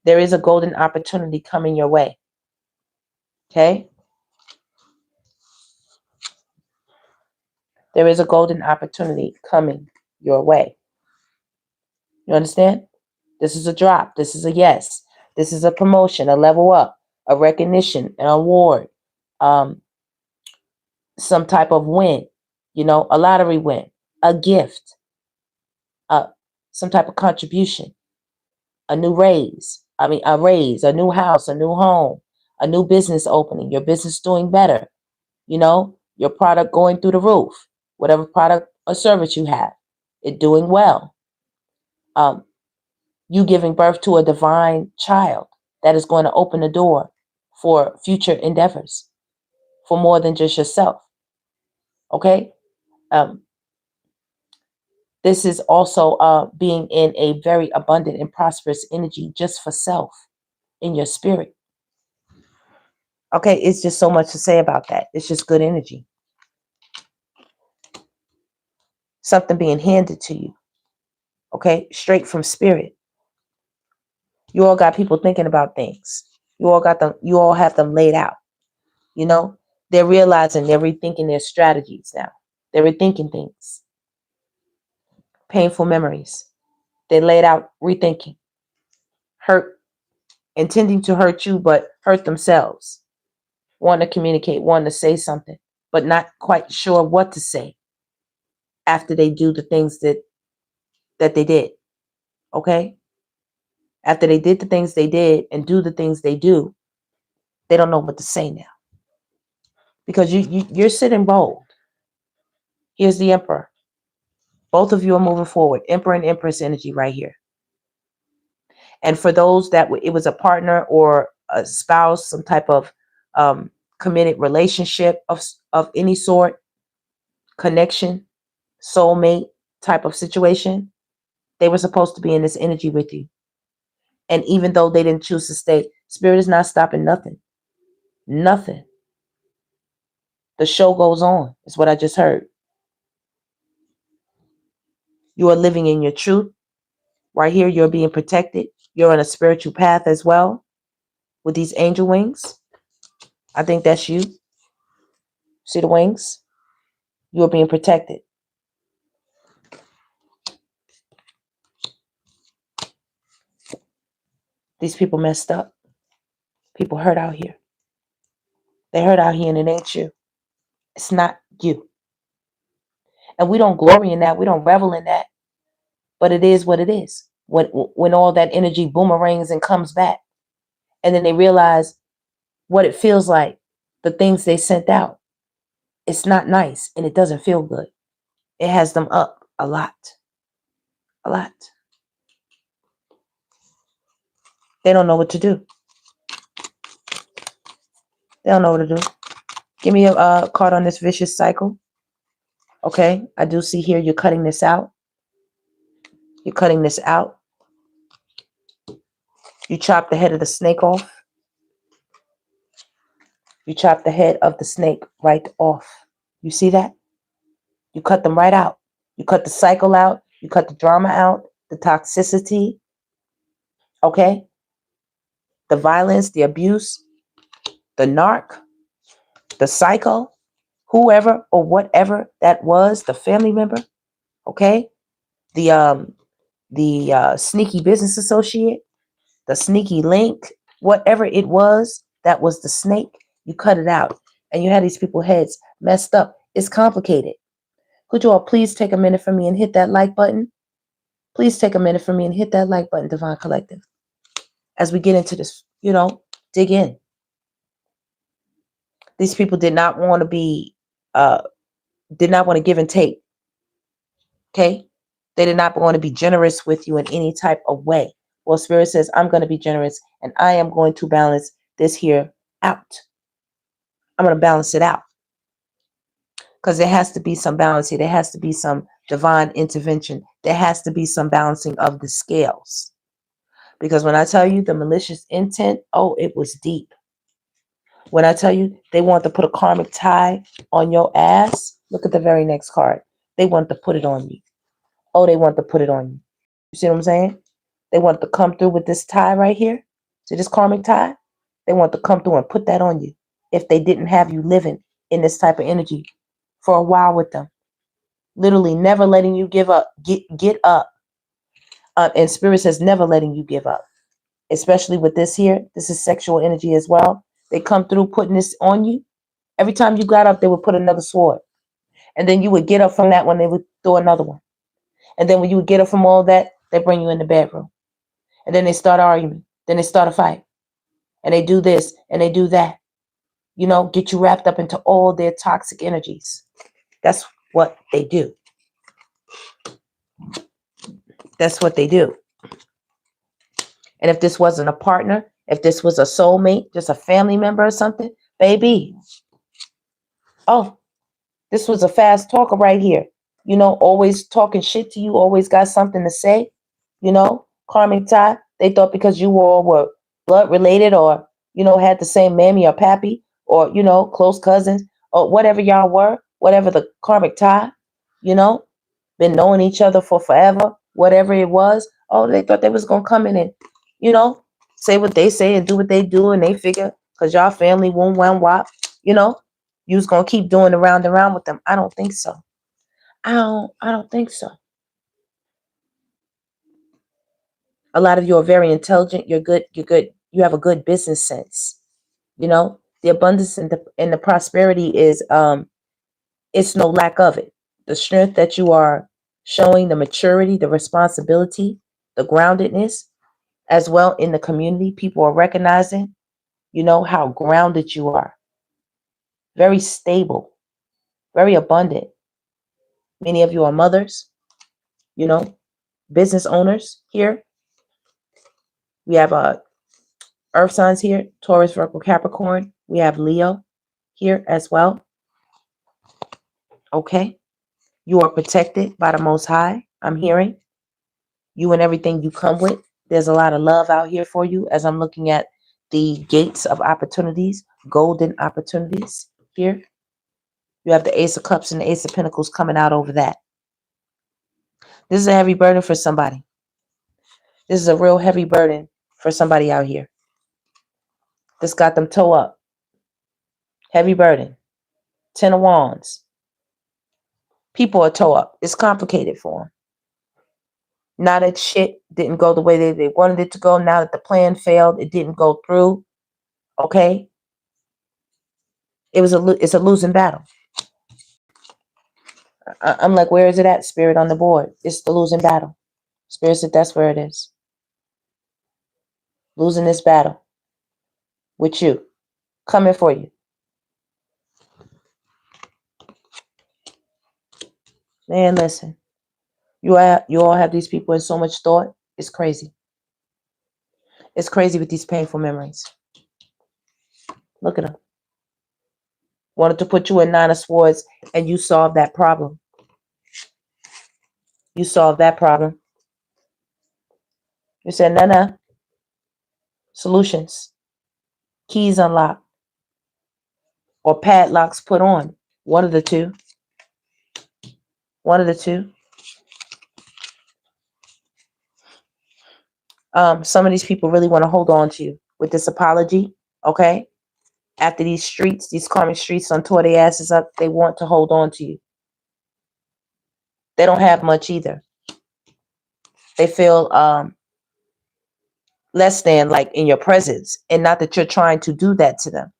There is a golden opportunity coming your way. Okay? There is a golden opportunity coming your way. You understand? This is a drop. This is a yes. This is a promotion, a level up, a recognition, an award, some type of win, a lottery win, a gift, some type of contribution, a new raise. A raise, a new house, a new home, a new business opening, your business doing better, your product going through the roof, whatever product or service you have, it doing well. You giving birth to a divine child that is going to open the door for future endeavors, for more than just yourself. Okay? This is also being in a very abundant and prosperous energy just for self, in your spirit. Okay, it's just so much to say about that. It's just good energy. Something being handed to you. Okay, straight from spirit. You all got people thinking about things. You all have them laid out. They're realizing they're rethinking their strategies now. They're rethinking things. Painful memories. They laid out rethinking. Hurt, intending to hurt you, but hurt themselves. Want to communicate, want to say something, but not quite sure what to say after they do the things that they did. Okay? After they did the things they did and do the things they do, they don't know what to say now. Because you're sitting bold. Here's the Emperor. Both of you are moving forward. Emperor and Empress energy right here. And for those that it was a partner or a spouse, some type of committed relationship of any sort, connection, soulmate type of situation, they were supposed to be in this energy with you. And even though they didn't choose to stay, Spirit is not stopping nothing. Nothing. The show goes on, is what I just heard. You are living in your truth. Right here, you're being protected. You're on a spiritual path as well with these angel wings. I think that's you. See the wings? You are being protected. These people messed up. People hurt out here. They hurt out here and it ain't you. It's not you. And we don't glory in that. We don't revel in that. But it is what it is. When all that energy boomerangs and comes back. And then they realize what it feels like. The things they sent out. It's not nice and it doesn't feel good. It has them up a lot. A lot. They don't know what to do. They don't know what to do. Give me a card on this vicious cycle. Okay, I do see here you're cutting this out. You're cutting this out. You chop the head of the snake off. You chop the head of the snake right off. You see that? You cut them right out. You cut the cycle out. You cut the drama out. The toxicity. Okay? The violence, the abuse, the narc, the psycho, whoever or whatever that was, the family member. Okay? The sneaky business associate, the sneaky link, whatever it was, that was the snake. You cut it out. And you had these people's heads messed up. It's complicated. Could you all please take a minute for me and hit that like button? Please take a minute for me and hit that like button, Divine Collective. As we get into this, dig in. These people did not want to give and take. Okay? They did not want to be generous with you in any type of way. Well, Spirit says, I'm going to be generous and I am going to balance this here out. I'm going to balance it out. Because there has to be some balance here. There has to be some divine intervention. There has to be some balancing of the scales. Because when I tell you the malicious intent, oh, it was deep. When I tell you they want to put a karmic tie on your ass, look at the very next card. They want to put it on you. Oh, they want to put it on you. You see what I'm saying? They want to come through with this tie right here. See this karmic tie? They want to come through and put that on you if they didn't have you living in this type of energy for a while with them. Literally never letting you give up. Get up. And Spirit says never letting you give up. Especially with this here. This is sexual energy as well. They come through putting this on you. Every time you got up, they would put another sword. And then you would get up from that one, they would throw another one. And then when you would get up from all that, they bring you in the bedroom. And then they start arguing. Then they start a fight. And they do this and they do that. You know, get you wrapped up into all their toxic energies. That's what they do. That's what they do. And if this wasn't a partner, if this was a soulmate, just a family member or something, baby. Oh, this was a fast talker right here. You know, always talking shit to you, always got something to say. You know, karmic tie. They thought because you all were blood related or, you know, had the same mammy or pappy or, you know, close cousins or whatever y'all were, whatever the karmic tie, you know, been knowing each other for forever, whatever it was. Oh, they thought they was going to come in and, you know, say what they say and do what they do. And they figure because y'all family won't wop, you know, you was going to keep doing the round and round with them. I don't think so. I don't think so. A lot of you are very intelligent. You're good. You have a good business sense. You know, the abundance and the prosperity is, it's no lack of it. The strength that you are showing, the maturity, the responsibility, the groundedness, as well in the community. People are recognizing, you know, how grounded you are. Very stable, very abundant. Many of you are mothers, you know, business owners here. We have Earth signs here, Taurus, Virgo, Capricorn. We have Leo here as well. Okay. You are protected by the Most High. I'm hearing you and everything you come with. There's a lot of love out here for you as I'm looking at the gates of opportunities, golden opportunities here. You have the Ace of Cups and the Ace of Pentacles coming out over that. This is a heavy burden for somebody. This is a real heavy burden for somebody out here. This got them toe up. Heavy burden. 10 of Wands. People are toe up. It's complicated for them. Now that shit didn't go the way they wanted it to go. Now that the plan failed, it didn't go through. Okay? It's a losing battle. I'm like, where is it at, Spirit, on the board? It's the losing battle. Spirit said that's where it is. Losing this battle. With you. Coming for you. Man, listen. You all have these people in so much thought. It's crazy. It's crazy with these painful memories. Look at them. Wanted to put you in 9 of Swords and you solved that problem. You solved that problem. You said, no. Solutions. Keys unlocked. Or padlocks put on. One of the two. One of the two. Some of these people really want to hold on to you with this apology. Okay? After these streets, these karmic streets done tore their asses up, they want to hold on to you. They don't have much either. They feel less than, like, in your presence. And not that you're trying to do that to them.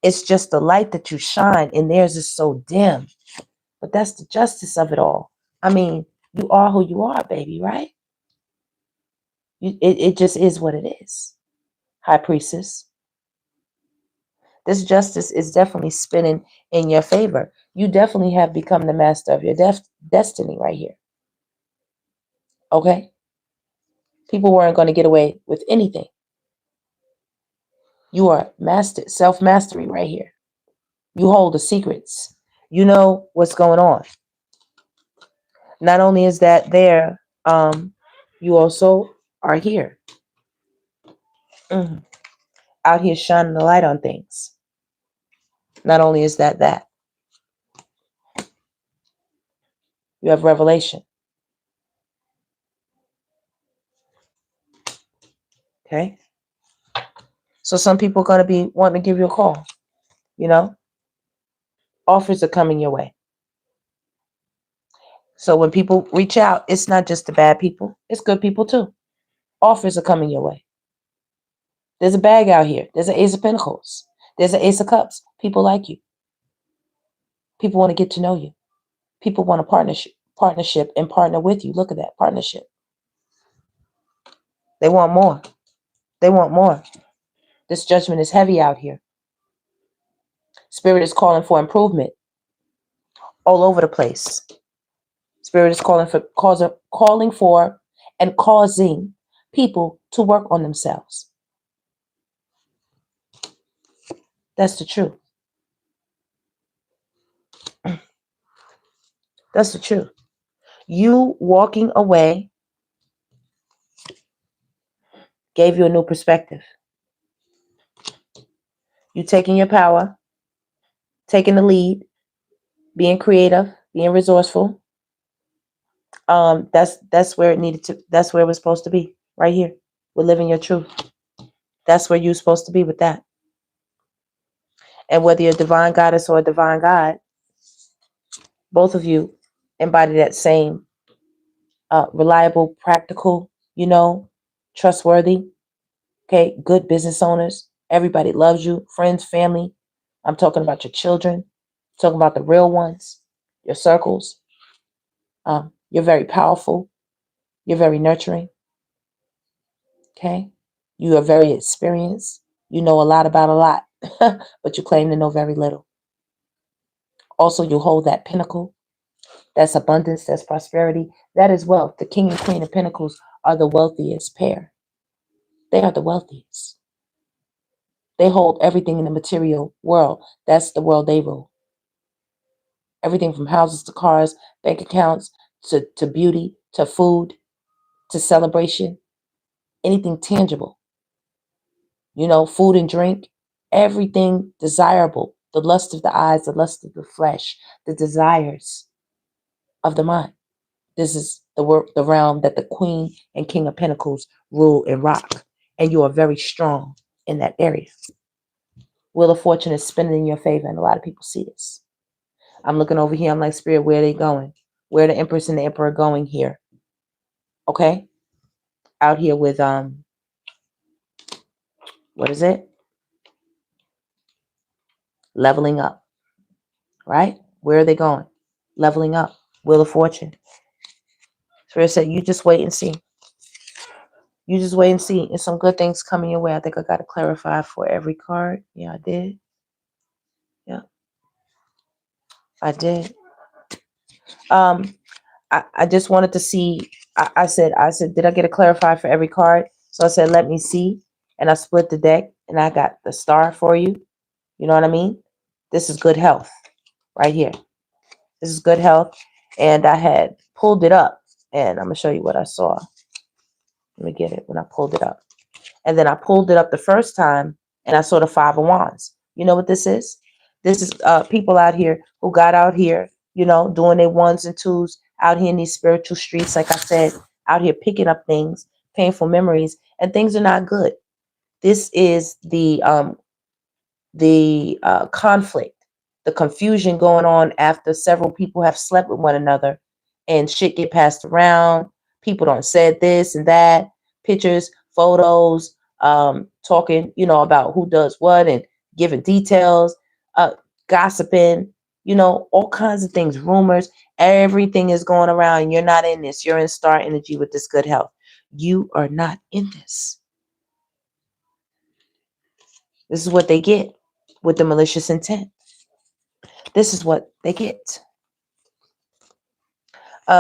It's just the light that you shine, and theirs is so dim. But that's the justice of it all. I mean, you are who you are, baby, right? It just is what it is. High Priestess. This justice is definitely spinning in your favor. You definitely have become the master of your destiny right here. Okay? People weren't going to get away with anything. You are mastered, self-mastery right here. You hold the secrets. You know what's going on. Not only is that there, you also are here. Mhm. Out here shining the light on things. Not only is that you have revelation. Okay. So some people are going to be wanting to give you a call. You know, offers are coming your way. So when people reach out, it's not just the bad people, it's good people too. Offers are coming your way. There's a bag out here. There's an Ace of Pentacles. There's an Ace of Cups. People like you. People want to get to know you. People want a partnership and partner with you. Look at that partnership. They want more. They want more. This judgment is heavy out here. Spirit is calling for improvement all over the place. Spirit is calling for and causing people to work on themselves. That's the truth. That's the truth. You walking away gave you a new perspective. You taking your power, taking the lead, being creative, being resourceful. That's where it needed to. That's where it was supposed to be. Right here, we're living your truth. That's where you're supposed to be with that. And whether you're a divine goddess or a divine god, both of you embody that same reliable, practical, trustworthy. Okay, good business owners. Everybody loves you. Friends, family. I'm talking about your children. I'm talking about the real ones. Your circles. You're very powerful. You're very nurturing. Okay, you are very experienced. You know a lot about a lot, but you claim to know very little. Also, you hold that pinnacle. That's abundance. That's prosperity. That is wealth. The king and queen of pentacles are the wealthiest pair. They are the wealthiest. They hold everything in the material world. That's the world they rule. Everything from houses to cars, bank accounts, to beauty, to food, to celebration, anything tangible. Food and drink, everything desirable. The lust of the eyes, the lust of the flesh, the desires of the mind. This is the realm that the queen and king of pentacles rule and rock. And you are very strong in that area. Wheel of Fortune is spinning in your favor, and a lot of people see this. I'm looking over here. I'm like, Spirit, where are they going? Where are the Empress and the Emperor going here? Okay? Out here with, what is it? Leveling up. Right? Where are they going? Leveling up. Wheel of Fortune. Spirit said, you just wait and see. You just wait and see. And some good things coming your way. I think I got to clarify for every card. Yeah, I did. Yeah, I did. I just wanted to see. I said, did I get a clarify for every card? So I said, let me see. And I split the deck and I got the star for you. You know what I mean? This is good health right here. This is good health. And I had pulled it up and I'm going to show you what I saw. Let me get it when I pulled it up. And then I pulled it up the first time and I saw the Five of Wands. You know what this is? This is people out here who got out here, doing their ones and twos out here in these spiritual streets. Like I said, out here picking up things, painful memories, and things are not good. This is the conflict, the confusion going on after several people have slept with one another and shit get passed around. People don't said this and that, pictures, photos, talking, about who does what and giving details, gossiping, all kinds of things, rumors. Everything is going around and you're not in this. You're in star energy with this good health. You are not in this. This is what they get with the malicious intent. This is what they get.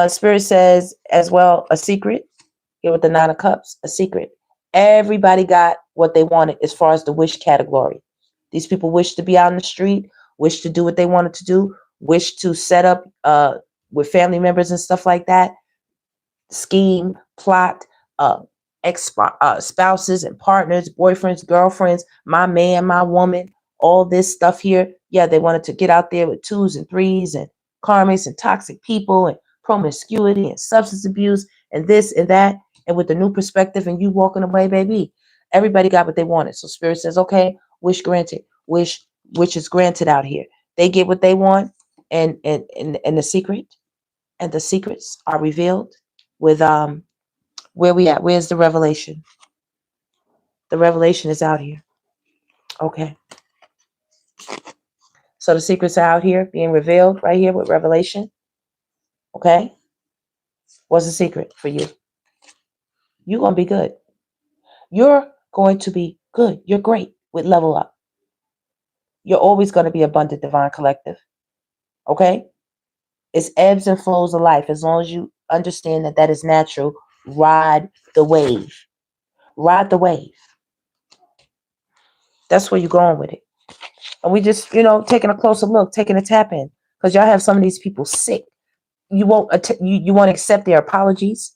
Spirit says as well, a secret. Here with the Nine of Cups, a secret. Everybody got what they wanted as far as the wish category. These people wish to be out in the street, wish to do what they wanted to do, wish to set up with family members and stuff like that, scheme, plot, spouses and partners, boyfriends, girlfriends, my man, my woman, all this stuff here. Yeah, they wanted to get out there with twos and threes and karmics and toxic people and promiscuity and substance abuse and this and that. And with the new perspective and you walking away, baby, everybody got what they wanted. So Spirit says, okay, wish granted, wish is granted out here. They get what they want, and the secrets are revealed with where we at? Where's the revelation? The revelation is out here. Okay. So the secrets are out here being revealed right here with revelation. Okay. What's the secret for you? You're going to be good. You're going to be good. You're great with level up. You're always going to be abundant, divine collective. Okay. It's ebbs and flows of life. As long as you understand that is natural, ride the wave. Ride the wave. That's where you're going with it. And we just, taking a closer look, taking a tap in, because y'all have some of these people sick. You won't you won't accept their apologies.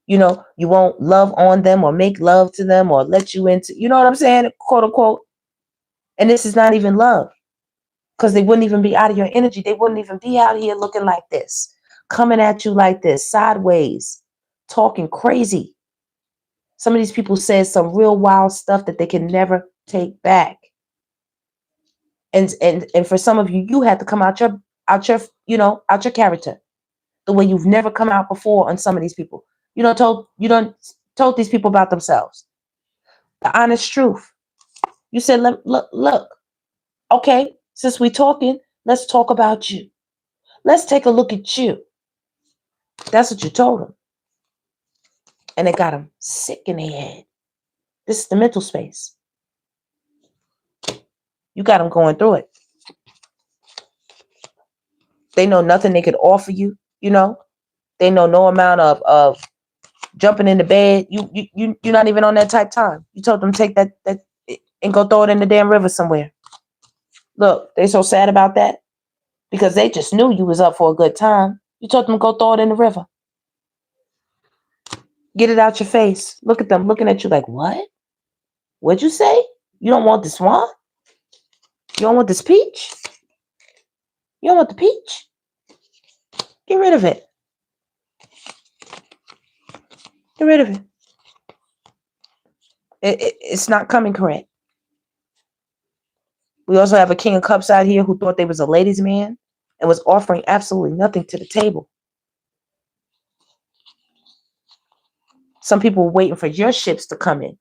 You won't love on them or make love to them or let you into, you know what I'm saying, quote unquote. And this is not even love, because they wouldn't even be out of your energy. They wouldn't even be out here looking like this, coming at you like this, sideways, talking crazy. Some of these people said some real wild stuff that they can never take back. And for some of you, you had to come out your character, the way you've never come out before on some of these people. You don't told these people about themselves. The honest truth. You said, look, okay, since we talking, let's talk about you. Let's take a look at you. That's what you told them. And it got them sick in their head. This is the mental space. You got them going through it. They know nothing they could offer you, They know no amount of jumping in the bed. You're not even on that type time. You told them take that and go throw it in the damn river somewhere. Look, they so sad about that because they just knew you was up for a good time. You told them to go throw it in the river. Get it out your face. Look at them looking at you like, what? What'd you say? You don't want this one? You don't want this peach? You don't want the peach? Get rid of it. Get rid of it. It's not coming correct. We also have a King of Cups out here who thought they was a ladies' man and was offering absolutely nothing to the table. Some people were waiting for your ships to come in.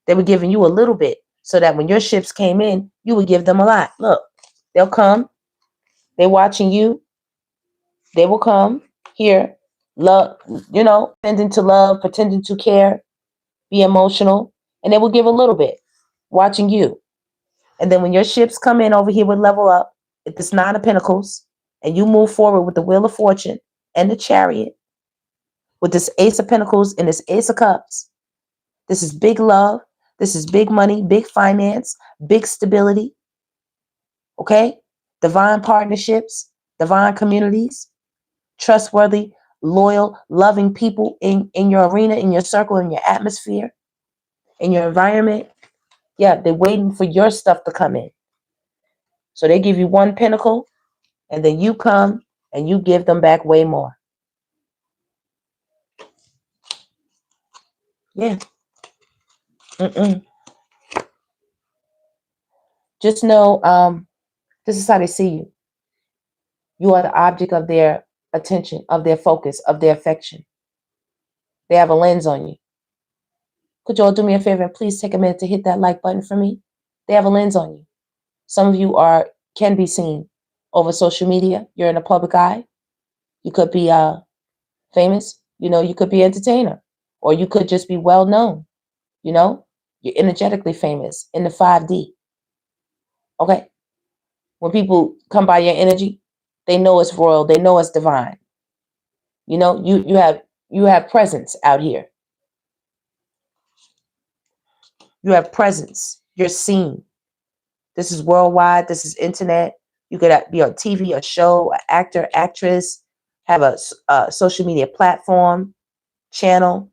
They were giving you a little bit so that when your ships came in, you would give them a lot. Look, they'll come. They're watching you. They will come here, love, pretending to love, pretending to care, be emotional, and they will give a little bit, watching you. And then when your ships come in over here with level up, if it's 9 of Pentacles, and you move forward with the Wheel of Fortune and the Chariot, with this Ace of Pentacles and this Ace of Cups, this is big love, this is big money, big finance, big stability, okay? Divine partnerships, divine communities, trustworthy, loyal, loving people in your arena, in your circle, in your atmosphere, in your environment. Yeah, they're waiting for your stuff to come in. So they give you 1 pentacle, and then you come and you give them back way more. Yeah. Just know, this is how they see you. You are the object of their attention, of their focus, of their affection. They have a lens on you. Could you all do me a favor and please take a minute to hit that like button for me? They have a lens on you. Some of you can be seen over social media. You're in the public eye. You could be famous. You could be an entertainer. Or you could just be well known. You're energetically famous in the 5D. Okay? When people come by your energy, they know it's royal. They know it's divine. You have presence out here. You have presence. You're seen. This is worldwide. This is internet. You could be on TV, a show, an actor, actress, have a social media platform, channel,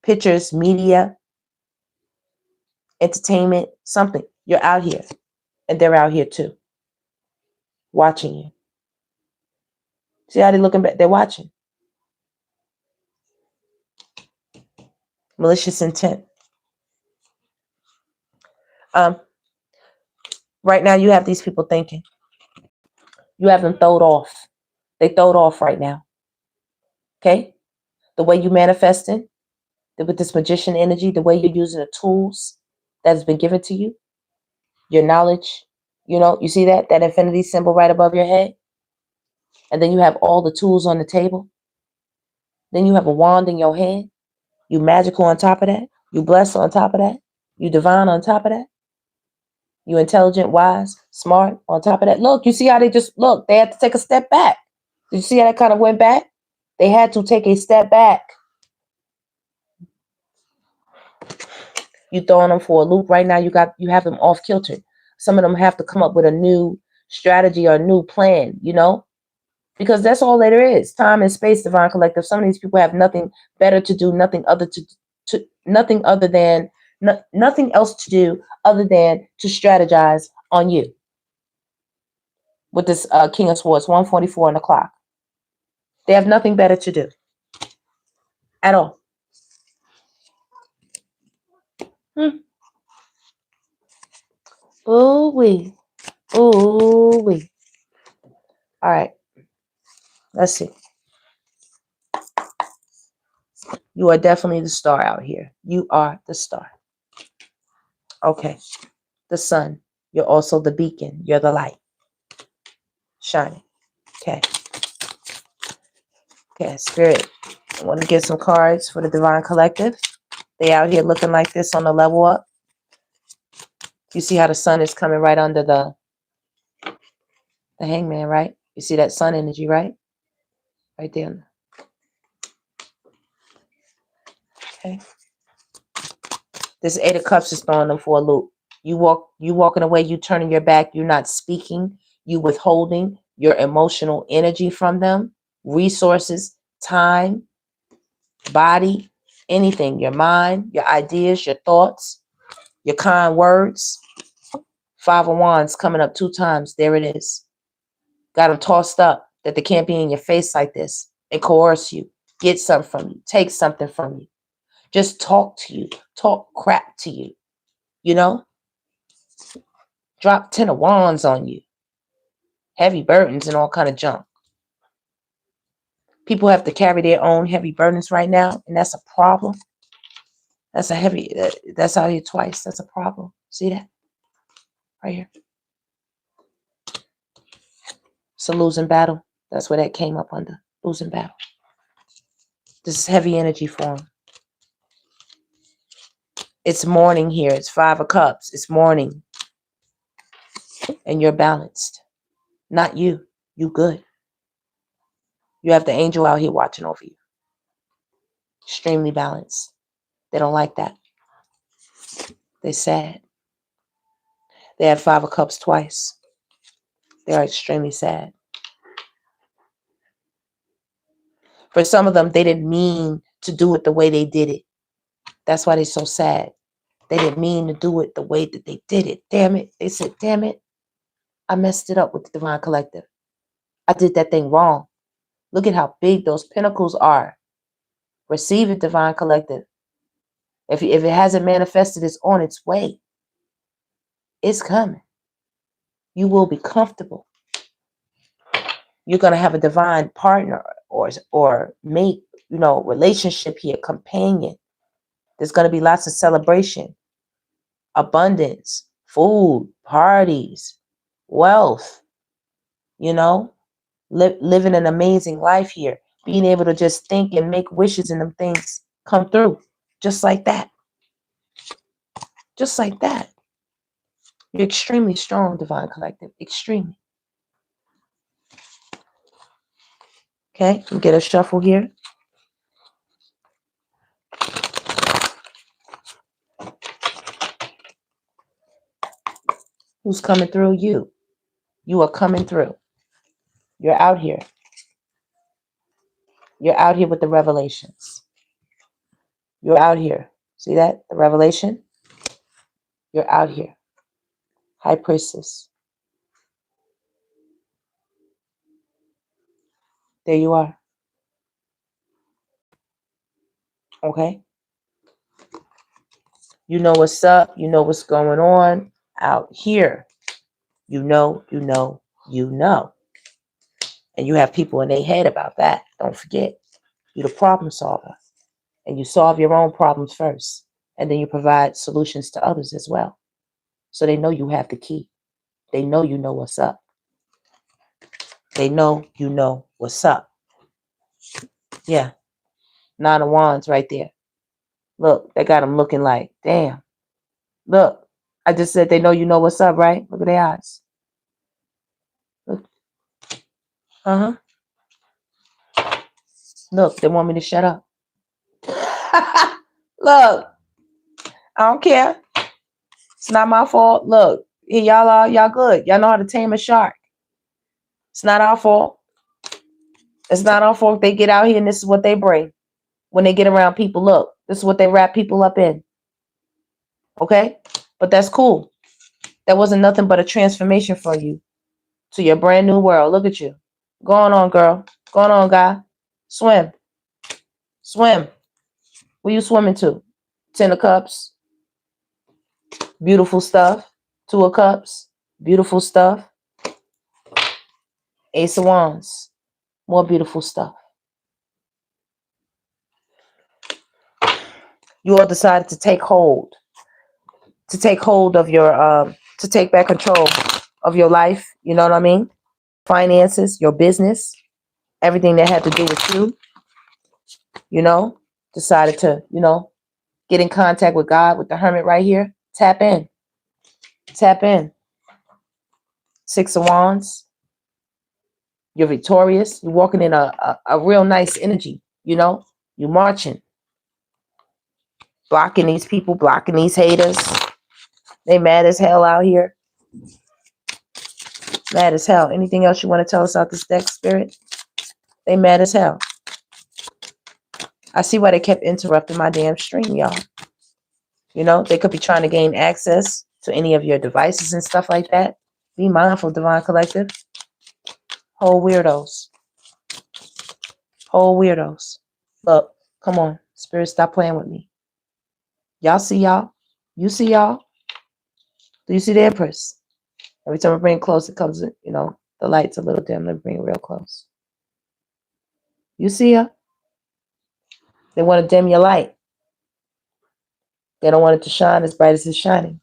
pictures, media, entertainment, something. You're out here, and they're out here too, watching you. See how they're looking back? They're watching. Malicious intent. Right now, you have these people thinking. You have them throwed off. They throwed off right now. Okay? The way you manifesting with this magician energy, the way you're using the tools that has been given to you, your knowledge, you see that infinity symbol right above your head? And then you have all the tools on the table. Then you have a wand in your hand. You magical on top of that. You blessed on top of that. You divine on top of that. You intelligent, wise, smart on top of that. Look, you see how they had to take a step back. Did you see how that kind of went back? They had to take a step back. You throwing them for a loop right now. You have them off kilter. Some of them have to come up with a new strategy or a new plan, because that's all that there is. Time and space, Divine Collective. Some of these people have nothing better to do, nothing else to do other than to strategize on you. With this King of Swords, 144 on the clock. They have nothing better to do at all. Ooh wee. Ooh wee. All right. Let's see. You are definitely the star out here. You are the star. Okay. The sun. You're also the beacon. You're the light. Shining. Okay. Okay, Spirit. I want to get some cards for the Divine Collective. They out here looking like this on the level up. You see how the sun is coming right under the hangman, right? You see that sun energy, right? Right there. Okay. This Eight of Cups is throwing them for a loop. You walking away, you turning your back, you're not speaking, you withholding your emotional energy from them, resources, time, body, anything, your mind, your ideas, your thoughts, your kind words. Five of Wands coming up 2 times. There it is. Got them tossed up that they can't be in your face like this and coerce you, get something from you, take something from you, just talk to you, talk crap to you, drop 10 of Wands on you, heavy burdens and all kind of junk. People have to carry their own heavy burdens right now, and that's a problem. That's out here twice. That's a problem. See that? Right here. It's a losing battle. That's where that came up under. Losing battle. This is heavy energy for them. It's morning here. It's 5 of Cups. It's morning. And you're balanced. Not you. You good. You have the angel out here watching over you. Extremely balanced. They don't like that. They're sad. They had 5 of Cups twice. They are extremely sad. For some of them, they didn't mean to do it the way they did it. That's why they're so sad. They didn't mean to do it the way that they did it. Damn it. They said, damn it. I messed it up with the Divine Collective. I did that thing wrong. Look at how big those pinnacles are. Receive it, Divine Collective. If it hasn't manifested, it's on its way. It's coming. You will be comfortable. You're going to have a divine partner or mate, relationship here, companion. There's going to be lots of celebration, abundance, food, parties, wealth, living an amazing life here, being able to just think and make wishes and them things come through just like that. Just like that. You're extremely strong, Divine Collective. Extremely. Okay, we'll get a shuffle here. Who's coming through? You. You are coming through. You're out here. You're out here with the revelations. You're out here. See that? The revelation? You're out here. High Priestess. There you are. Okay? You know what's up. You know what's going on out here. You know, you know, you know. And you have people in their head about that. Don't forget. You're the problem solver. And you solve your own problems first. And then you provide solutions to others as well. So they know you have the key. They know you know what's up. They know you know what's up. Yeah. 9 of Wands right there. Look, they got them looking like, damn. Look, I just said they know you know what's up, right? Look at their eyes. Look. Uh-huh. Look, they want me to shut up. Look, I don't care. It's not my fault. Look, here y'all are, y'all good. Y'all know how to tame a shark. It's not our fault. It's not our fault. They get out here and this is what they bring. When they get around people, look, this is what they wrap people up in. Okay? But that's cool. That wasn't nothing but a transformation for you to your brand new world. Look at you. Going on, girl. Going on, guy. Swim. Swim. Where you swimming to? 10 of Cups. Beautiful stuff. 2 of Cups. Beautiful stuff. Ace of Wands. More beautiful stuff. You all decided to take hold. To take hold of your, to take back control of your life. You know what I mean? Finances, your business, everything that had to do with you. You know? Decided to, you know, get in contact with God, with the Hermit right here. Tap in. Tap in. 6 of Wands. You're victorious. You're walking in a real nice energy. You know? You're marching. Blocking these people, blocking these haters. They mad as hell out here. Mad as hell. Anything else you want to tell us out this deck, Spirit? They mad as hell. I see why they kept interrupting my damn stream, y'all. You know, they could be trying to gain access to any of your devices and stuff like that. Be mindful, Divine Collective. Whole weirdos. Whole weirdos. Look, come on. Spirit, stop playing with me. Y'all see y'all? You see y'all? Do you see the Empress? Every time I bring it close, it comes, you know, the light's a little dim. Let me bring it real close. You see her? They want to dim your light. They don't want it to shine as bright as it's shining.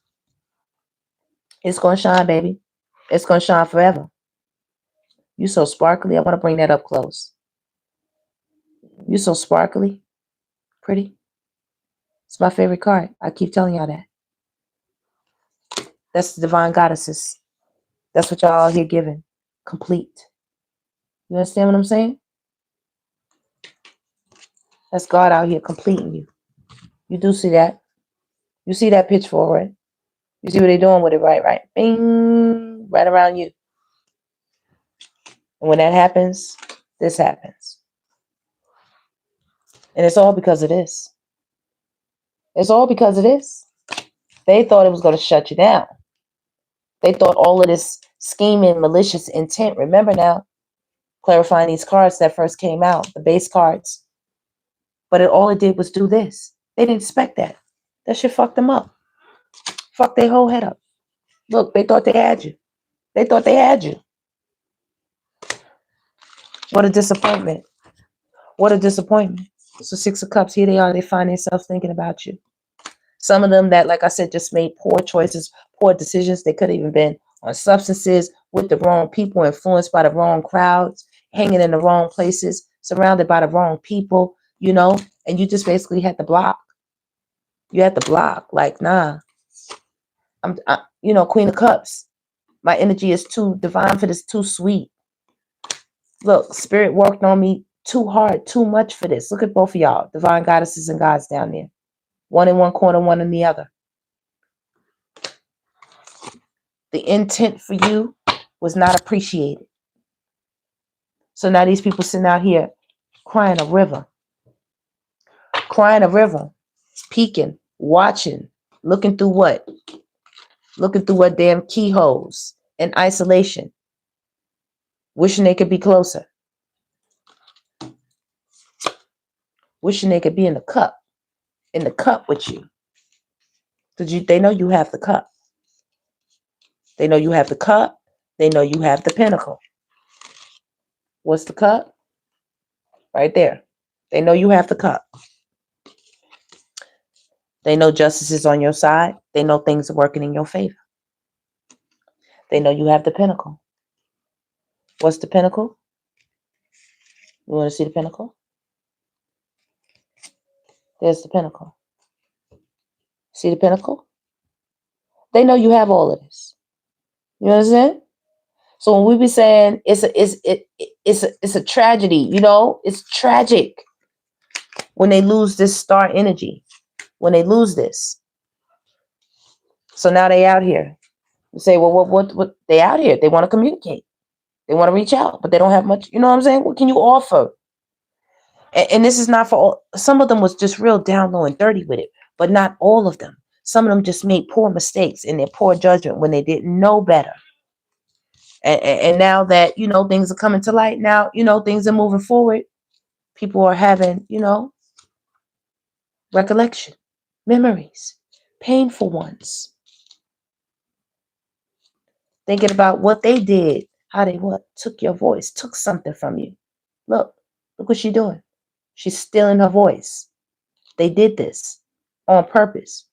It's going to shine, baby. It's going to shine forever. You so sparkly. I want to bring that up close. You so sparkly. Pretty. It's my favorite card. I keep telling y'all that. That's the Divine Goddesses. That's what y'all here giving. Complete. You understand what I'm saying? That's God out here completing you. You do see that. You see that pitch forward. You see what they're doing with it, right? Right. Bing. Right around you. And when that happens, this happens. And it's all because of this. It's all because of this. They thought it was going to shut you down. They thought all of this scheming, malicious intent. Remember now, clarifying these cards that first came out, the base cards. But all it did was do this. They didn't expect that. That shit fucked them up. Fucked their whole head up. Look, they thought they had you. They thought they had you. What a disappointment. What a disappointment. So 6 of Cups, here they are. They find themselves thinking about you. Some of them that, like I said, just made poor choices, poor decisions. They could have even been on substances, with the wrong people, influenced by the wrong crowds, hanging in the wrong places, surrounded by the wrong people, you know, and you just basically had to block. You had to block. Like, nah. You know, Queen of Cups. My energy is too divine for this, too sweet. Look, Spirit worked on me too hard, too much for this. Look at both of y'all, Divine Goddesses and Gods down there. One in one corner, one in the other. The intent for you was not appreciated. So now these people sitting out here crying a river, peeking, watching, looking through what? Looking through what damn keyholes in isolation, wishing they could be closer, wishing they could be in the cup with you. Because they know you have the cup. They know you have the cup. They know you have the pinnacle. What's the cup? Right there. They know you have the cup. They know justice is on your side. They know things are working in your favor. They know you have the pinnacle. What's the pinnacle? You want to see the pinnacle? There's the pinnacle. See the pinnacle? They know you have all of this. You understand? So when we be saying it's a tragedy, it's tragic when they lose this star energy, when they lose this. So now they out here. You say, well, what? They out here. They want to communicate. They want to reach out, but they don't have much. You know what I'm saying? What can you offer? And this is not for all. Some of them was just real down low and dirty with it, but not all of them. Some of them just made poor mistakes in their poor judgment when they didn't know better. And now that, things are coming to light, now, things are moving forward. People are having, recollection, memories, painful ones. Thinking about what they did, how they took your voice, took something from you. Look what she's doing. She's stealing her voice. They did this on purpose.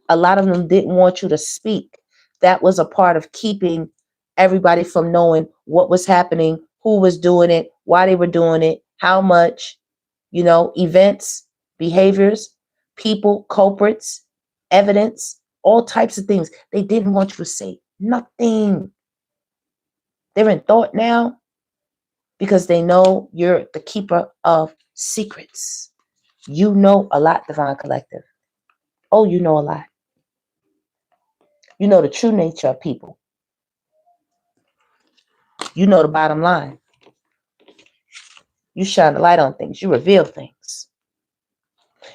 A lot of them didn't want you to speak. That was a part of keeping everybody from knowing what was happening, who was doing it, why they were doing it, how much, events, behaviors, people, culprits, evidence, all types of things. They didn't want you to say nothing. They're in thought now because they know you're the keeper of secrets. You know a lot, Divine Collective. Oh, you know a lot. You know the true nature of people. You know the bottom line. You shine the light on things. You reveal things.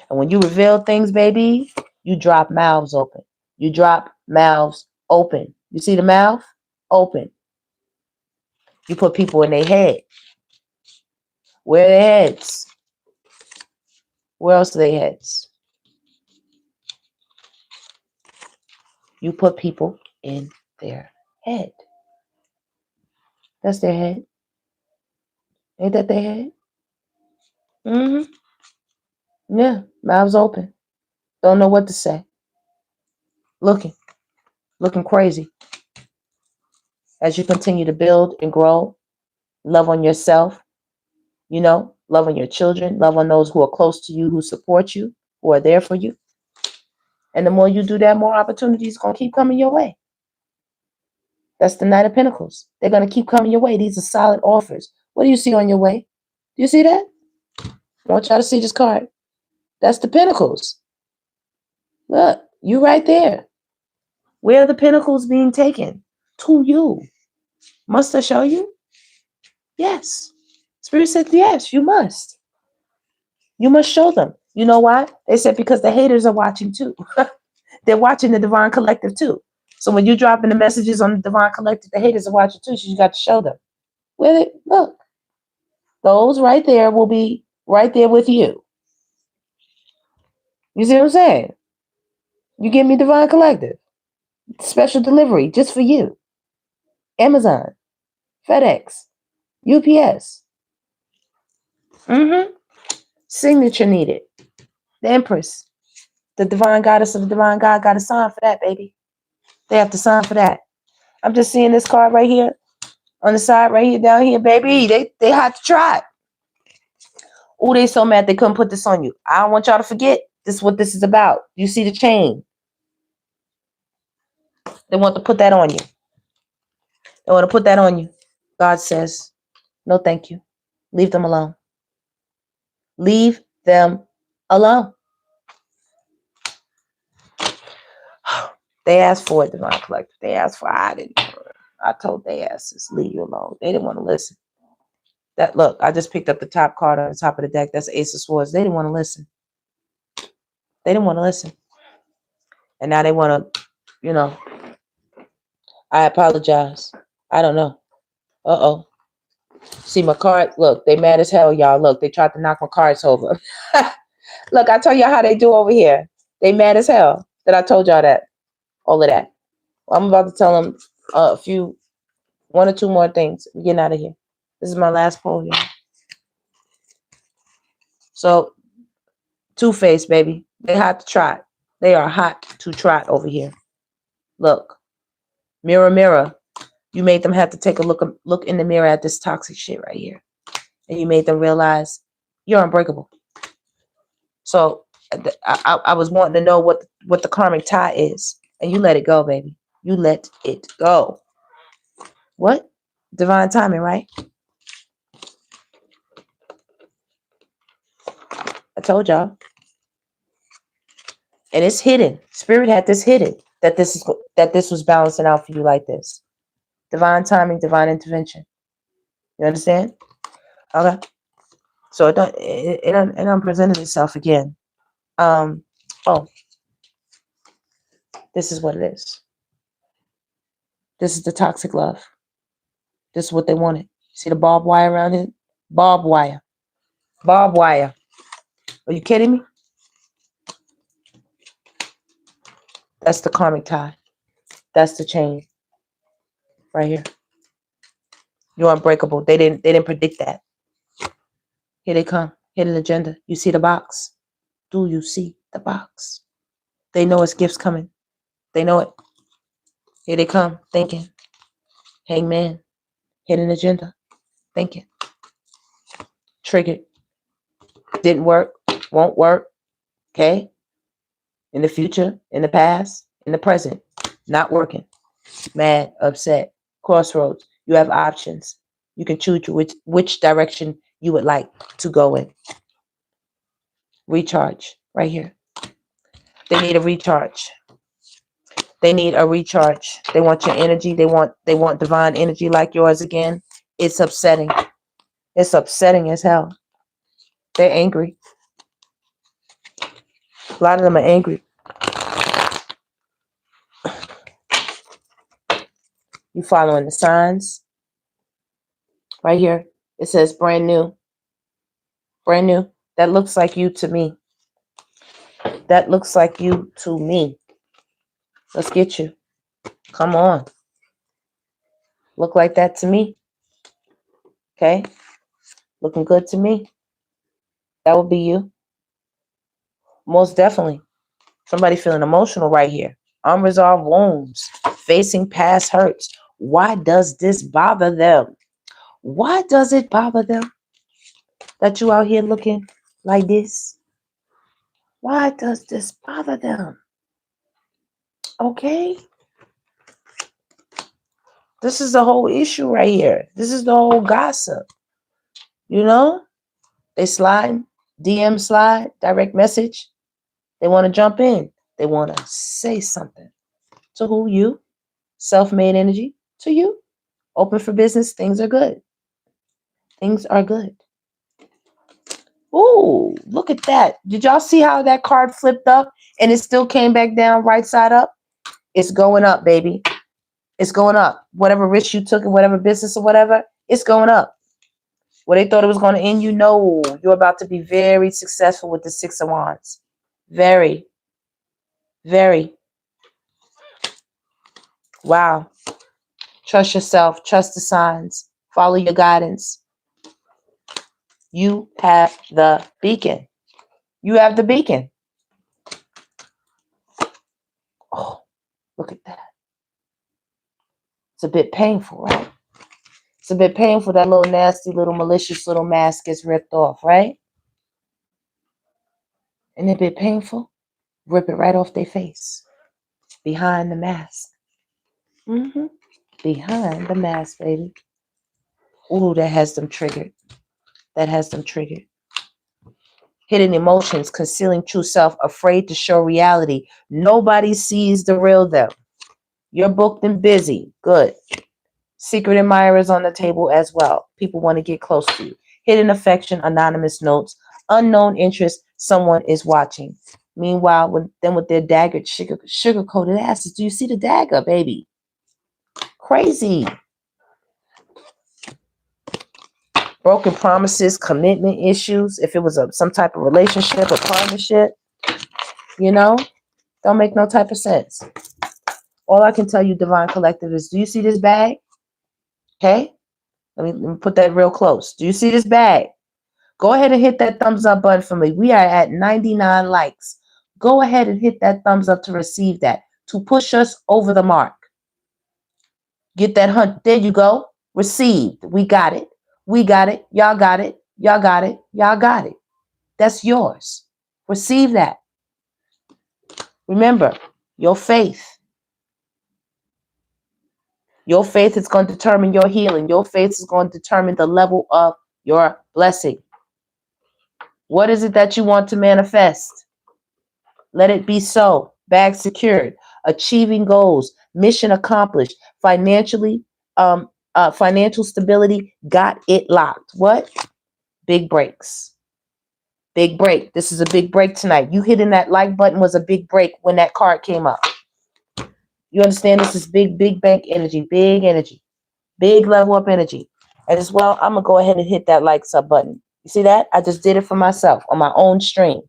And when you reveal things, baby, you drop mouths open. You drop mouths open. You see the mouth? Open. You put people in their head. Where are their heads? Where else are their heads? You put people in their head. That's their head. Ain't that their head? Mm-hmm. Yeah, mouths open. Don't know what to say. Looking crazy. As you continue to build and grow, love on yourself, love on your children, love on those who are close to you, who support you, who are there for you. And the more you do that, more opportunities going to keep coming your way. That's the Knight of Pentacles. They're going to keep coming your way. These are solid offers. What do you see on your way? Do you see that? I want y'all to see this card. That's the Pentacles. Look, you right there. Where are the Pentacles being taken? To you. Must I show you? Yes. Spirit said, yes, you must. You must show them. You know why? They said because the haters are watching too. They're watching the Divine Collective too. So when you're dropping the messages on the Divine Collective, the haters are watching too. So you got to show them. Look, those right there will be right there with you. You see what I'm saying? You give me Divine Collective. Special delivery just for you. Amazon, FedEx, UPS. Signature needed. The Empress, the Divine Goddess of the Divine God, got to sign for that, baby. They have to sign for that. I'm just seeing this card right here on the side, right here, down here, baby. They had to try it. Oh, they so mad they couldn't put this on you. I don't want y'all to forget this is what this is about. You see the chain. They want to put that on you. They want to put that on you. God says, no, thank you. Leave them alone. Leave them alone. They asked for it, Divine Collective. They asked for it. I didn't. I told their asses, leave you alone. They didn't want to listen. That look, I just picked up the top card on the top of the deck. That's Ace of Swords. They didn't want to listen. They didn't want to listen. And now they want to, you know, I apologize. I don't know. Uh-oh. See my card. Look, they mad as hell, y'all. Look, they tried to knock my cards over. Look, I tell y'all how they do over here. They mad as hell that I told y'all that. All of that. Well, I'm about to tell them one or two more things. We're getting out of here. This is my last poll, y'all. So, Two-Face, baby. They hot to trot. They are hot to trot over here. Look. Mirror, mirror. You made them have to take a look in the mirror at this toxic shit right here. And you made them realize you're unbreakable. So I was wanting to know what the karmic tie is. And you let it go, baby. You let it go. What? Divine timing, right? I told y'all. And it's hidden. Spirit had this hidden. That this was balancing out for you like this. Divine timing, divine intervention. You understand? Okay. So it unpresented itself again. Oh, this is what it is. This is the toxic love. This is what they wanted. See the barbed wire around it? Barbed wire. Barbed wire. Are you kidding me? That's the karmic tie. That's the chain. Right here. You're unbreakable. They didn't predict that. Here they come. Hidden agenda. You see the box? Do you see the box? They know it's gifts coming. They know it. Here they come. Thinking. Hangman. Hidden agenda. Thinking. Triggered. Didn't work. Won't work. Okay? In the future. In the past. In the present. Not working. Mad. Upset. Crossroads. You have options. You can choose which direction you would like to go in. Recharge. Right here. They need a recharge. They need a recharge. They want your energy. They want divine energy like yours again. It's upsetting. It's upsetting as hell. They're angry. A lot of them are angry. You following the signs. Right here. It says brand new. Brand new. That looks like you to me. That looks like you to me. Let's get you. Come on. Look like that to me. Okay? Looking good to me. That would be you. Most definitely. Somebody feeling emotional right here. Unresolved wounds. Facing past hurts. Why does this bother them? Why does it bother them that you out here looking like this? Why does this bother them? Okay? This is the whole issue right here. This is the whole gossip. You know? They slide, DM slide, direct message. They want to jump in. They want to say something. To who? You. Self-made energy. To you. Open for business. Things are good. Things are good. Ooh, look at that. Did y'all see how that card flipped up and it still came back down right side up? It's going up, baby. It's going up. Whatever risk you took in whatever business or whatever, it's going up. Where they thought it was going to end, you know, you're about to be very successful with the Six of Wands. Very, very. Wow. Trust yourself. Trust the signs. Follow your guidance. You have the beacon. You have the beacon. Oh, look at that. It's a bit painful, right? It's a bit painful. That little nasty, little malicious little mask gets ripped off, right? Isn't it a bit painful? Rip it right off their face. Behind the mask. Behind the mask, baby. Ooh, that has them triggered. That has them triggered. Hidden emotions, concealing true self, afraid to show reality. Nobody sees the real them. You're booked and busy. Good. Secret admirers on the table as well. People want to get close to you. Hidden affection, anonymous notes, unknown interest, someone is watching. Meanwhile, with their dagger, sugar-coated asses. Do you see the dagger, baby? Crazy. Broken promises, commitment issues. If it was some type of relationship or partnership, don't make no type of sense. All I can tell you, Divine Collective, is do you see this bag? Okay? Let me put that real close. Do you see this bag? Go ahead and hit that thumbs up button for me. We are at 99 likes. Go ahead and hit that thumbs up to receive that, to push us over the mark. Get that hunt. There you go. Received. We got it. We got it. Y'all got it. Y'all got it. Y'all got it. That's yours. Receive that. Remember, your faith. Your faith is going to determine your healing. Your faith is going to determine the level of your blessing. What is it that you want to manifest? Let it be so. Bag secured. Achieving goals. Mission accomplished. Financial stability. Got it locked. What? Big breaks. Big break. This is a big break tonight. You hitting that like button was a big break when that card came up. You understand? This is big bank energy. Big energy. Big level up energy. And as well, I'm going to go ahead and hit that like sub button. You see that? I just did it for myself on my own stream.